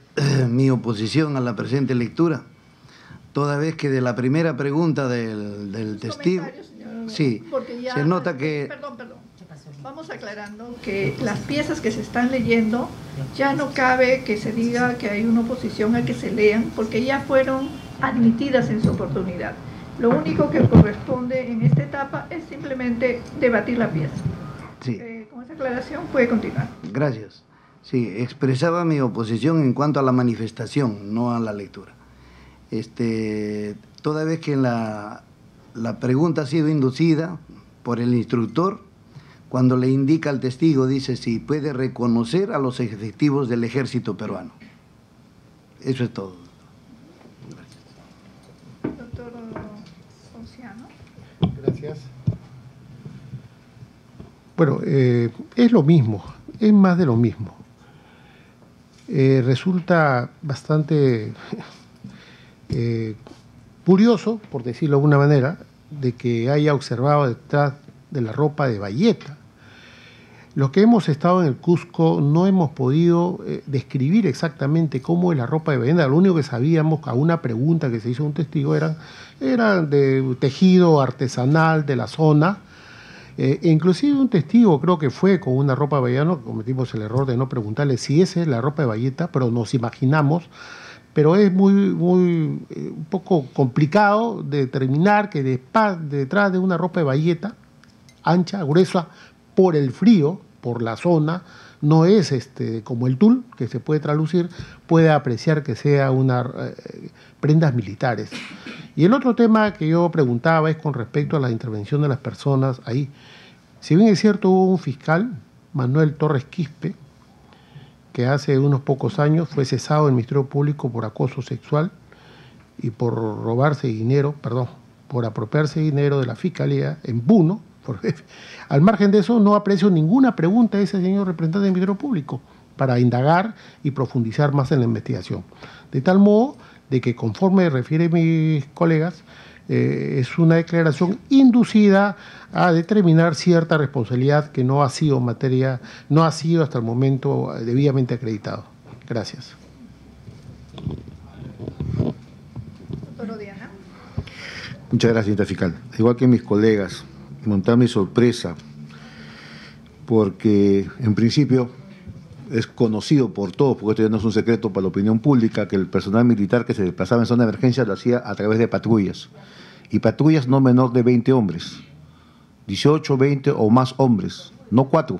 mi oposición a la presente lectura, toda vez que de la primera pregunta del testigo, sí, ya, se nota que... Perdón. Vamos aclarando que las piezas que se están leyendo ya no cabe que se diga que hay una oposición a que se lean, porque ya fueron admitidas en su oportunidad. Lo único que corresponde en esta etapa es simplemente debatir la pieza. Sí. Con esa aclaración puede continuar. Gracias. Sí, expresaba mi oposición en cuanto a la manifestación, no a la lectura. Toda vez que la pregunta ha sido inducida por el instructor, cuando le indica al testigo, dice si puede reconocer a los efectivos del ejército peruano. Eso es todo. Gracias. Doctor Ponciano. Gracias. Bueno, es lo mismo, es más de lo mismo. Resulta bastante curioso, por decirlo de alguna manera, de que haya observado detrás de la ropa de bayeta. Los que hemos estado en el Cusco no hemos podido describir exactamente cómo es la ropa de bayeta. Lo único que sabíamos, a una pregunta que se hizo a un testigo, era de tejido artesanal de la zona. Inclusive un testigo creo que fue con una ropa de bayeta, cometimos el error de no preguntarle si esa es la ropa de bayeta, pero nos imaginamos. Pero es un poco complicado de determinar que detrás de una ropa de bayeta, ancha, gruesa, por el frío, por la zona, no es como el tul, que se puede traducir, puede apreciar que sea prendas militares. Y el otro tema que yo preguntaba es con respecto a la intervención de las personas ahí. Si bien es cierto, hubo un fiscal, Manuel Torres Quispe, que hace unos pocos años fue cesado del Ministerio Público por acoso sexual y por por apropiarse dinero de la Fiscalía en Puno. Al margen de eso, no aprecio ninguna pregunta de ese señor representante del Ministerio Público para indagar y profundizar más en la investigación. De tal modo de que, conforme refieren mis colegas, es una declaración inducida a determinar cierta responsabilidad que no ha sido hasta el momento debidamente acreditado. Gracias. Doctor Odiana. Muchas gracias, señorita fiscal. Igual que mis colegas, montar mi sorpresa, porque en principio es conocido por todos, porque esto ya no es un secreto para la opinión pública, que el personal militar que se desplazaba en zona de emergencia lo hacía a través de patrullas. Y patrullas no menor de 20 hombres, 18, 20 o más hombres, no 4.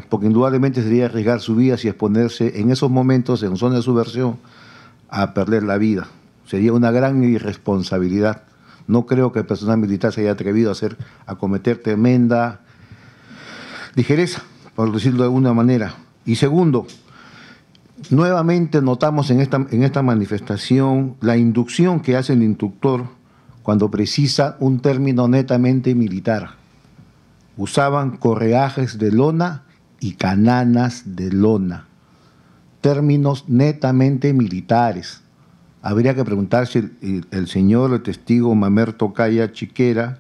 Porque indudablemente sería arriesgar su vida y exponerse en esos momentos, en zona de subversión, a perder la vida. Sería una gran irresponsabilidad. No creo que el personal militar se haya atrevido a cometer tremenda ligereza, por decirlo de alguna manera. Y segundo, nuevamente notamos en esta manifestación la inducción que hace el instructor cuando precisa un término netamente militar. Usaban correajes de lona y cananas de lona, términos netamente militares. Habría que preguntar si el señor, el testigo Mamerto Chaya Chiquera,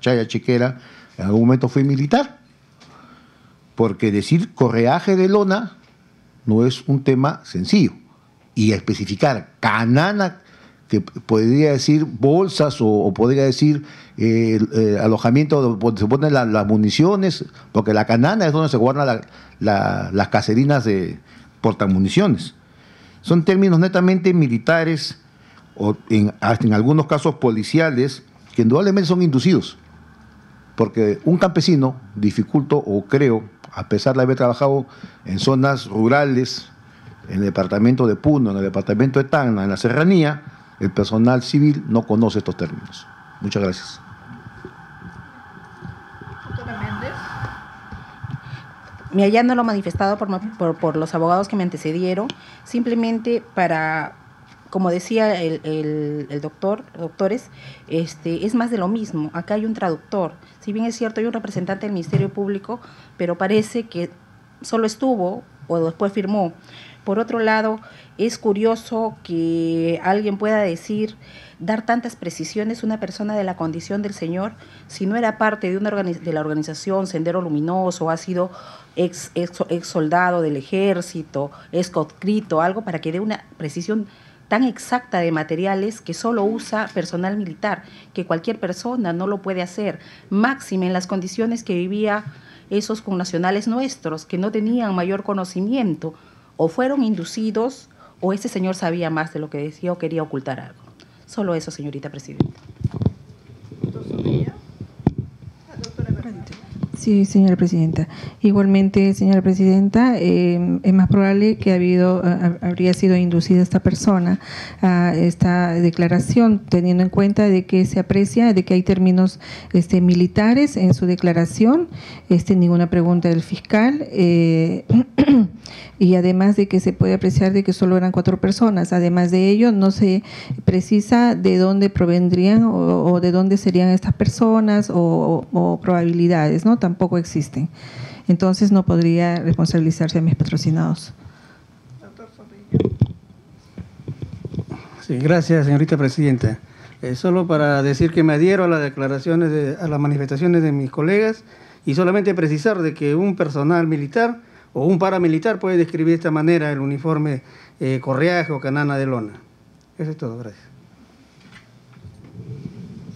en algún momento fue militar, porque decir correaje de lona no es un tema sencillo, y especificar canana, que podría decir bolsas o podría decir alojamiento donde se ponen las municiones, porque la canana es donde se guardan las caserinas de portamuniciones. Son términos netamente militares, o hasta en algunos casos policiales, que indudablemente son inducidos, porque un campesino, dificulto o creo, a pesar de haber trabajado en zonas rurales, en el departamento de Puno, en el departamento de Tacna, en la serranía, el personal civil no conoce estos términos. Muchas gracias. Doctora Méndez. Me allano lo manifestado por los abogados que me antecedieron, simplemente para, como decía el doctores, es más de lo mismo. Acá hay un traductor. Si bien es cierto, hay un representante del Ministerio Público, pero parece que solo estuvo o después firmó. Por otro lado, es curioso que alguien pueda dar tantas precisiones una persona de la condición del señor, si no era parte de la organización Sendero Luminoso, ha sido ex soldado del ejército, ex conscripto, algo para que dé una precisión tan exacta de materiales que solo usa personal militar, que cualquier persona no lo puede hacer, máxime en las condiciones que vivía esos connacionales nuestros, que no tenían mayor conocimiento, o fueron inducidos, o ese señor sabía más de lo que decía o quería ocultar algo. Solo eso, señorita Presidenta. Sí, señora Presidenta. Igualmente, señora Presidenta, es más probable que habría sido inducida esta persona a esta declaración, teniendo en cuenta de que se aprecia de que hay términos militares en su declaración, ninguna pregunta del fiscal, y además de que se puede apreciar de que solo eran 4 personas. Además de ello, no se precisa de dónde provendrían o de dónde serían estas personas o probabilidades, ¿no? Tampoco existen. Entonces no podría responsabilizarse a mis patrocinados. Sí, gracias, señorita Presidenta. Solo para decir que me adhiero a las declaraciones, a las manifestaciones de mis colegas, y solamente precisar de que un personal militar o un paramilitar puede describir de esta manera el uniforme correaje o canana de lona. Eso es todo, gracias.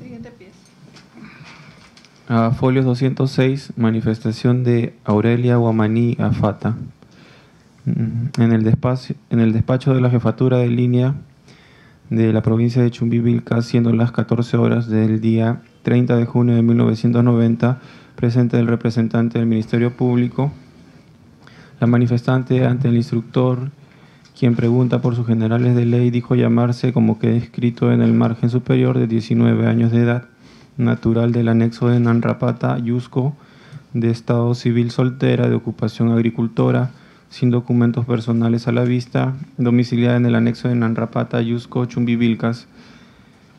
Siguiente pieza. Folios 206, manifestación de Aurelia Guamaní Afata. En el despacho de la Jefatura de Línea de la provincia de Chumbivilcas, siendo las 14 horas del día 30 de junio de 1990, presente el representante del Ministerio Público. La manifestante ante el instructor, quien pregunta por sus generales de ley, dijo llamarse, como queda escrito en el margen superior, de 19 años de edad, natural del anexo de Nanrapata, Yusco, de estado civil soltera, de ocupación agricultora, sin documentos personales a la vista, domiciliada en el anexo de Nanrapata, Yusco, Chumbivilcas.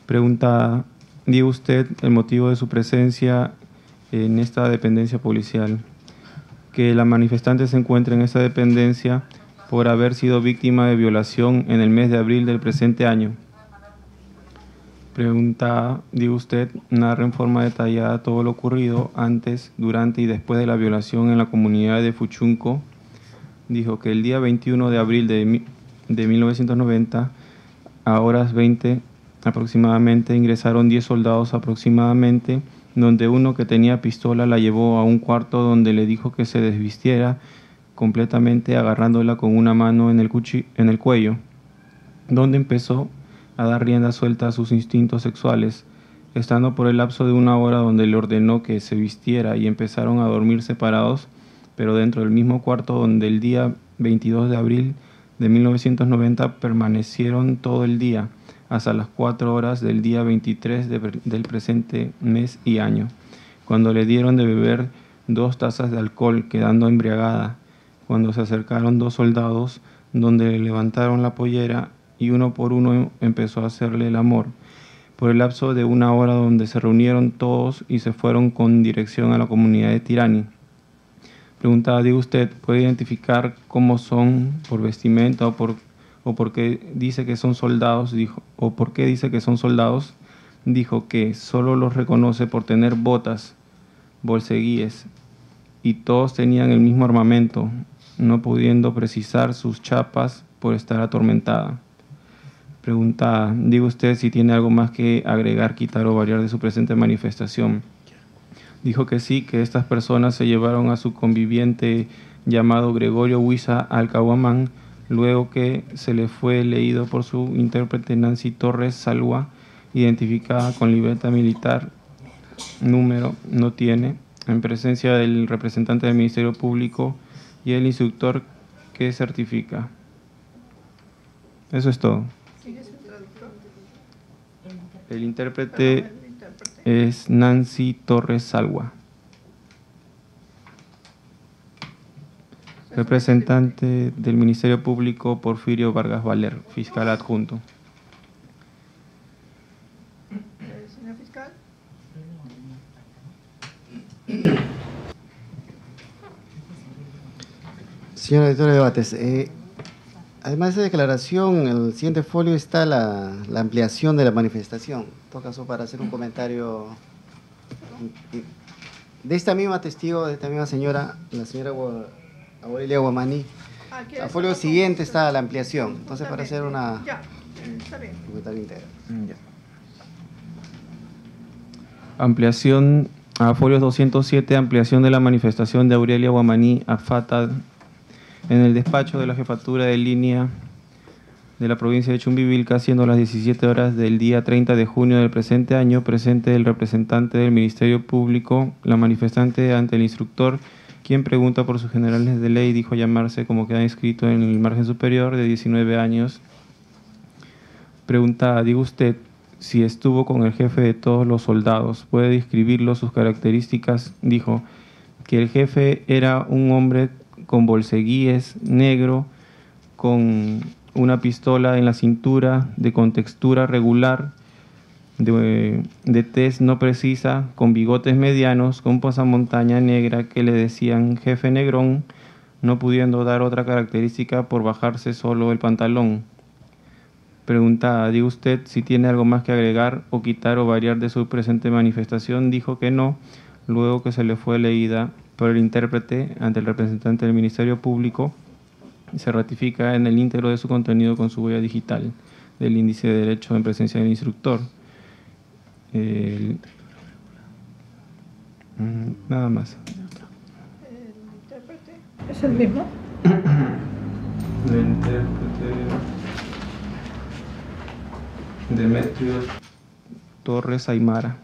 Pregunta, ¿dio usted el motivo de su presencia en esta dependencia policial? Que la manifestante se encuentra en esta dependencia por haber sido víctima de violación en el mes de abril del presente año. Pregunta, ¿dio usted narra en forma detallada todo lo ocurrido antes, durante y después de la violación en la comunidad de Fuchunco? Dijo que el día 21 de abril de 1990, a horas 20 aproximadamente, ingresaron 10 soldados aproximadamente, donde uno que tenía pistola la llevó a un cuarto donde le dijo que se desvistiera completamente, agarrándola con una mano en el cuello, donde empezó a dar rienda suelta a sus instintos sexuales, estando por el lapso de 1 hora donde le ordenó que se vistiera y empezaron a dormir separados, pero dentro del mismo cuarto donde el día 22 de abril de 1990 permanecieron todo el día, hasta las 4 horas del día 23 del presente mes y año, cuando le dieron de beber 2 tazas de alcohol, quedando embriagada, cuando se acercaron 2 soldados, donde le levantaron la pollera y uno por uno empezó a hacerle el amor, por el lapso de 1 hora, donde se reunieron todos y se fueron con dirección a la comunidad de Tirani. Preguntaba, ¿digo usted, puede identificar cómo son por vestimenta o por qué dice que son soldados? Dijo, ¿o por qué dice que son soldados? Dijo que solo los reconoce por tener botas, bolseguíes, y todos tenían el mismo armamento, no pudiendo precisar sus chapas por estar atormentada. Pregunta, diga usted si tiene algo más que agregar, quitar o variar de su presente manifestación. Dijo que sí, que estas personas se llevaron a su conviviente llamado Gregorio Huiza al Caguamán, luego que se le fue leído por su intérprete Nancy Torres Salwa, identificada con libreta militar, número no tiene, en presencia del representante del Ministerio Público y el instructor que certifica. Eso es todo. El intérprete es Nancy Torres Salwa. Representante del Ministerio Público, Porfirio Vargas Valer, fiscal adjunto. Señor fiscal. Señora directora de debates, además de esa declaración, en el siguiente folio está la ampliación de la manifestación. En todo caso, para hacer un comentario de esta misma testigo, de esta misma señora, la señora Aurelia Guamaní. Al folio siguiente está la ampliación. Entonces, para hacer una... Ya, está bien. Comentario integral. Ya. Ampliación a folios 207, ampliación de la manifestación de Aurelia Guamaní Afata en el despacho de la Jefatura de Línea de la provincia de Chumbivilca, siendo las 17 horas del día 30 de junio del presente año, presente el representante del Ministerio Público, la manifestante ante el instructor, quien pregunta por sus generales de ley, dijo llamarse, como queda inscrito en el margen superior, de 19 años. Pregunta, diga usted, si estuvo con el jefe de todos los soldados, ¿puede describirlo, sus características? Dijo que el jefe era un hombre con bolseguíes, negro, con una pistola en la cintura, de contextura regular, de tez no precisa, con bigotes medianos, con pasamontaña negra que le decían jefe negrón, no pudiendo dar otra característica por bajarse solo el pantalón. Preguntada, diga usted si tiene algo más que agregar o quitar o variar de su presente manifestación. Dijo que no, luego que se le fue leída por el intérprete ante el representante del Ministerio Público, se ratifica en el íntegro de su contenido con su huella digital del índice de derecho en presencia del instructor. Nada más. El intérprete es el mismo. El intérprete Demetrio Torres Aymara.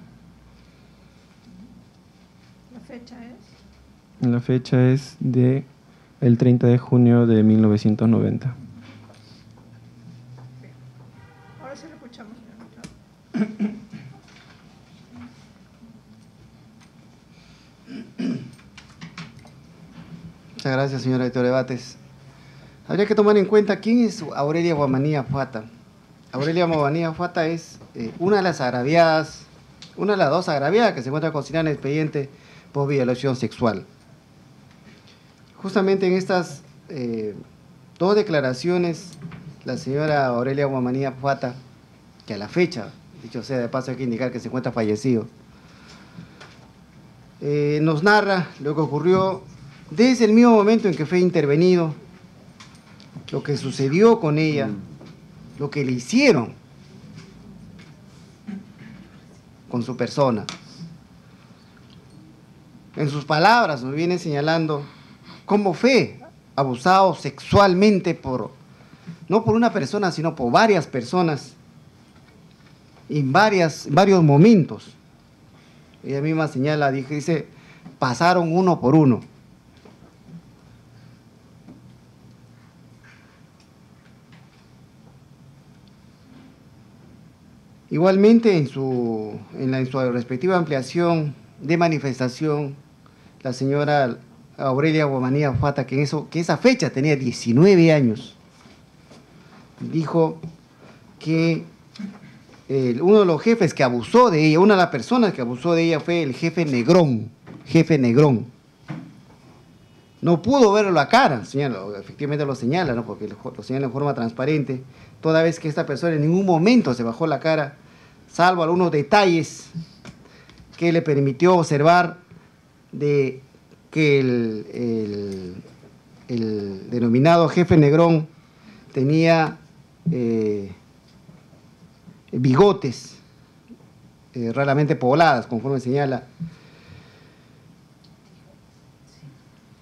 La fecha es. La fecha es de el 30 de junio de 1990. Ahora sí lo escuchamos, señor. Muchas gracias, señora directora de debates. Habría que tomar en cuenta quién es Aurelia Guamaní Afata. Aurelia Guamaní Afata es una de las agraviadas, una de las 2 agraviadas que se encuentra consignada en el expediente por violación sexual. Justamente en estas 2 declaraciones, la señora Aurelia Guamaní Afata, que a la fecha, dicho sea de paso hay que indicar que se encuentra fallecido, nos narra lo que ocurrió desde el mismo momento en que fue intervenido, lo que sucedió con ella, lo que le hicieron con su persona. En sus palabras nos viene señalando cómo fue abusado sexualmente no por una persona, sino por varias personas en varios momentos. Ella misma señala, dice, pasaron uno por uno. Igualmente en su respectiva ampliación de manifestación, la señora Aurelia Guamaní Afata, que esa fecha tenía 19 años, dijo que uno de los jefes que abusó de ella, una de las personas que abusó de ella fue el jefe Negrón. No pudo verlo la cara, efectivamente lo señala, ¿no? Porque lo señala en forma transparente, toda vez que esta persona en ningún momento se bajó la cara, salvo algunos detalles que le permitió observar de que el denominado jefe Negrón tenía bigotes raramente pobladas, conforme señala.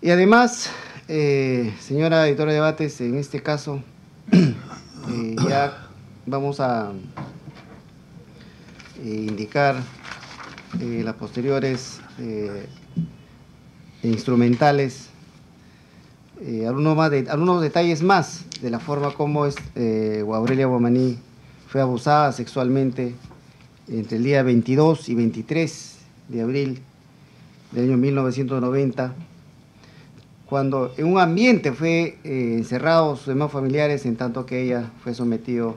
Y además, señora editora de debates, en este caso ya vamos a indicar las posteriores instrumentales, algunos detalles más de la forma como Aurelia Guamaní fue abusada sexualmente entre el día 22 y 23 de abril del año 1990, cuando en un ambiente fue encerrado sus demás familiares, en tanto que ella fue sometida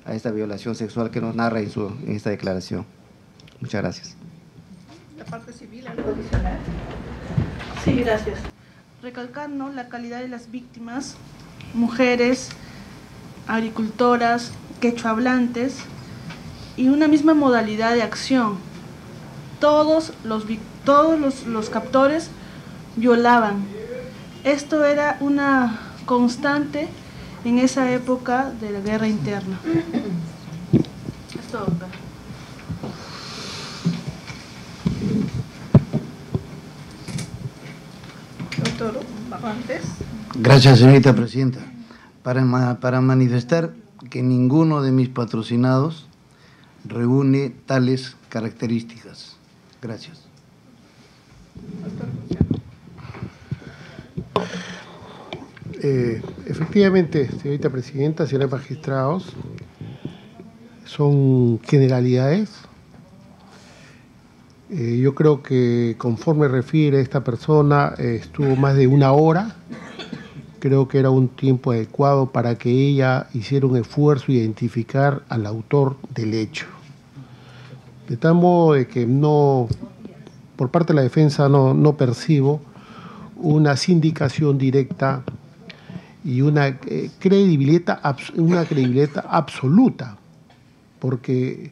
a esta violación sexual que nos narra en esta declaración. Muchas gracias. La parte civil, algo adicional. Sí, gracias. Recalcar, ¿no?, la calidad de las víctimas, mujeres, agricultoras, quechohablantes, y una misma modalidad de acción. Todos los captores violaban. Esto era una constante en esa época de la guerra interna. Es todo, doctor. Doctor Barrantes. Gracias, señorita presidenta. Para manifestar que ninguno de mis patrocinados reúne tales características. Gracias. Efectivamente, señorita presidenta, señores magistrados, son generalidades. Yo creo que conforme refiere esta persona, estuvo más de 1 hora. Creo que era un tiempo adecuado para que ella hiciera un esfuerzo y identificar al autor del hecho. De tal modo de que no, por parte de la defensa no percibo una sindicación directa y una credibilidad absoluta, porque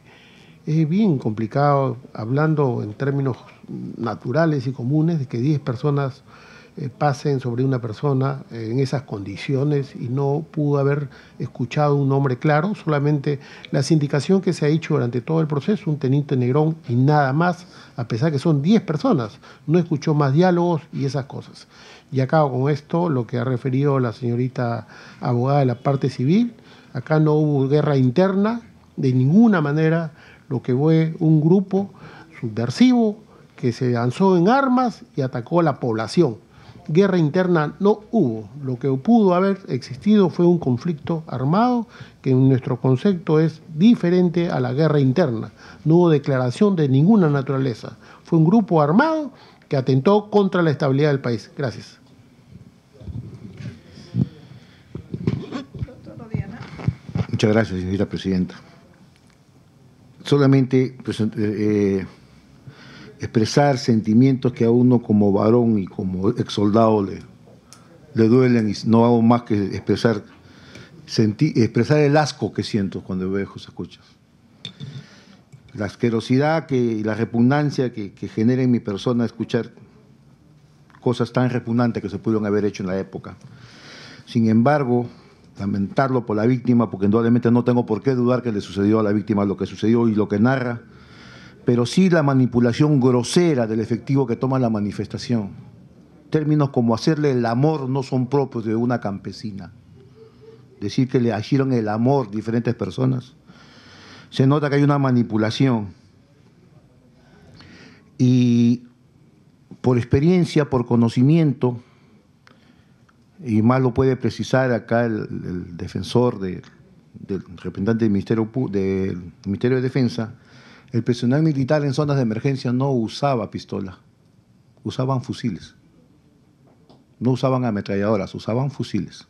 es bien complicado, hablando en términos naturales y comunes, de que 10 personas pasen sobre una persona en esas condiciones y no pudo haber escuchado un nombre claro, solamente la sindicación que se ha hecho durante todo el proceso, un teniente Negrón y nada más, a pesar que son 10 personas, no escuchó más diálogos y esas cosas. Y acabo con esto, lo que ha referido la señorita abogada de la parte civil. Acá no hubo guerra interna, de ninguna manera. Lo que fue un grupo subversivo que se lanzó en armas y atacó a la población. Guerra interna no hubo. Lo que pudo haber existido fue un conflicto armado que en nuestro concepto es diferente a la guerra interna. No hubo declaración de ninguna naturaleza. Fue un grupo armado que atentó contra la estabilidad del país. Gracias. Muchas gracias, señorita presidenta. Solamente expresar sentimientos que a uno como varón y como ex soldado le duelen, y no hago más que expresar el asco que siento cuando veo esas escuchas. La asquerosidad y la repugnancia que genera en mi persona escuchar cosas tan repugnantes que se pudieron haber hecho en la época. Sin embargo, lamentarlo por la víctima, porque indudablemente no tengo por qué dudar que le sucedió a la víctima lo que sucedió y lo que narra, pero sí la manipulación grosera del efectivo que toma la manifestación. Términos como hacerle el amor no son propios de una campesina. Decir que le hicieron el amor diferentes personas. Se nota que hay una manipulación. Y por experiencia, por conocimiento, y más lo puede precisar acá el defensor del representante del Ministerio de Defensa, el personal militar en zonas de emergencia no usaba pistola. usaban fusiles. No usaban ametralladoras, usaban fusiles.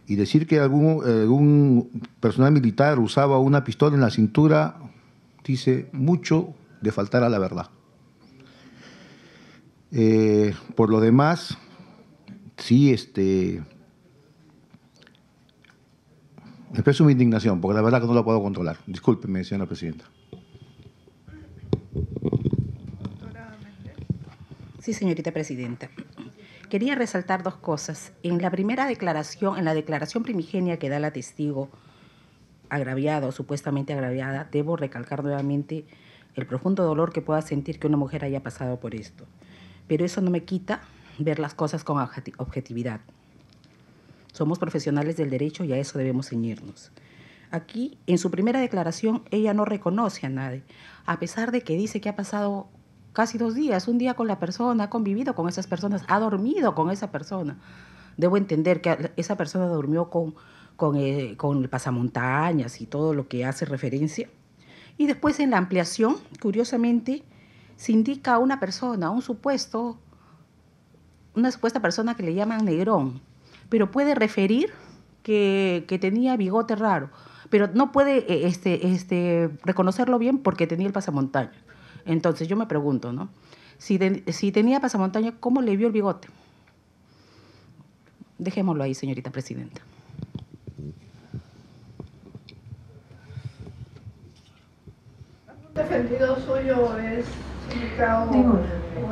Y decir que algún personal militar usaba una pistola en la cintura dice mucho de faltar a la verdad. Por lo demás, sí, expreso mi indignación, porque la verdad que no la puedo controlar. Discúlpeme, señora presidenta. Sí, señorita presidenta. Quería resaltar dos cosas. En la primera declaración, en la declaración primigenia que da la testigo agraviada o supuestamente agraviada, debo recalcar nuevamente el profundo dolor que pueda sentir que una mujer haya pasado por esto. Pero eso no me quita ver las cosas con objetividad. Somos profesionales del derecho y a eso debemos ceñirnos. Aquí, en su primera declaración, ella no reconoce a nadie, a pesar de que dice que ha pasado casi 2 días, un día con la persona, ha convivido con esas personas, ha dormido con esa persona. Debo entender que esa persona durmió con el pasamontañas y todo lo que hace referencia. Y después en la ampliación, curiosamente, se indica a una persona, una supuesta persona que le llaman Negrón, pero puede referir que tenía bigote raro, pero no puede reconocerlo bien porque tenía el pasamontañas. Entonces yo me pregunto, ¿no? Si tenía pasamontañas, ¿cómo le vio el bigote? Dejémoslo ahí, señorita presidenta. ¿Un defendido suyo es indicado como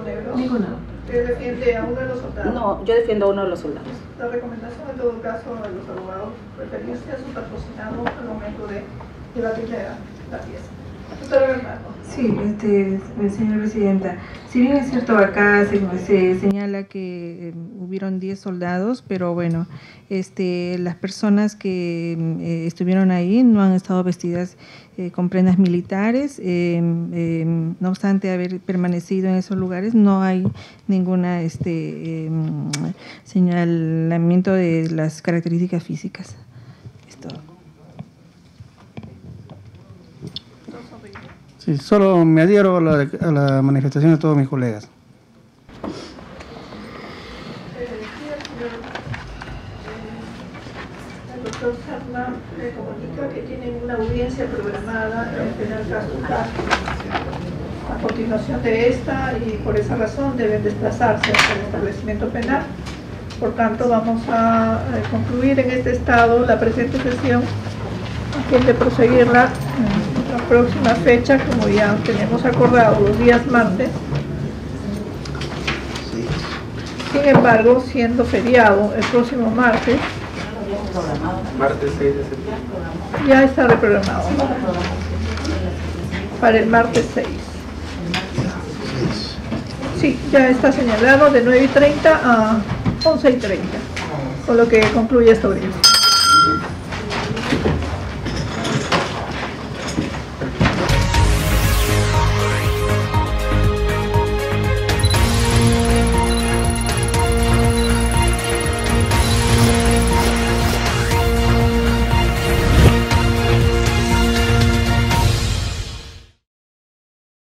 negro? Ninguno. ¿Usted defiende a uno de los soldados? No, yo defiendo a uno de los soldados. La recomendación en todo caso a los abogados referirse a su patrocinado al momento de debatir la pieza. Doctora Bernardo. Sí, señora presidenta, si bien es cierto acá se señala que hubieron 10 soldados, pero bueno, las personas que estuvieron ahí no han estado vestidas con prendas militares, no obstante haber permanecido en esos lugares, no hay ninguna señalamiento de las características físicas. Es todo. Sí, solo me adhiero a la manifestación de todos mis colegas. El doctor Serna le comunica que tienen una audiencia programada en el penal Castucar a continuación de esta y por esa razón deben desplazarse hacia el establecimiento penal. Por tanto, vamos a concluir en este estado la presente sesión a fin de proseguirla en la próxima fecha, como ya tenemos acordado, los días martes. Sin embargo, siendo feriado el próximo martes, Martes 6 de septiembre. ya está reprogramado para el martes 6. Sí, ya está señalado de 9:30 a 11:30, con lo que concluye esta audiencia.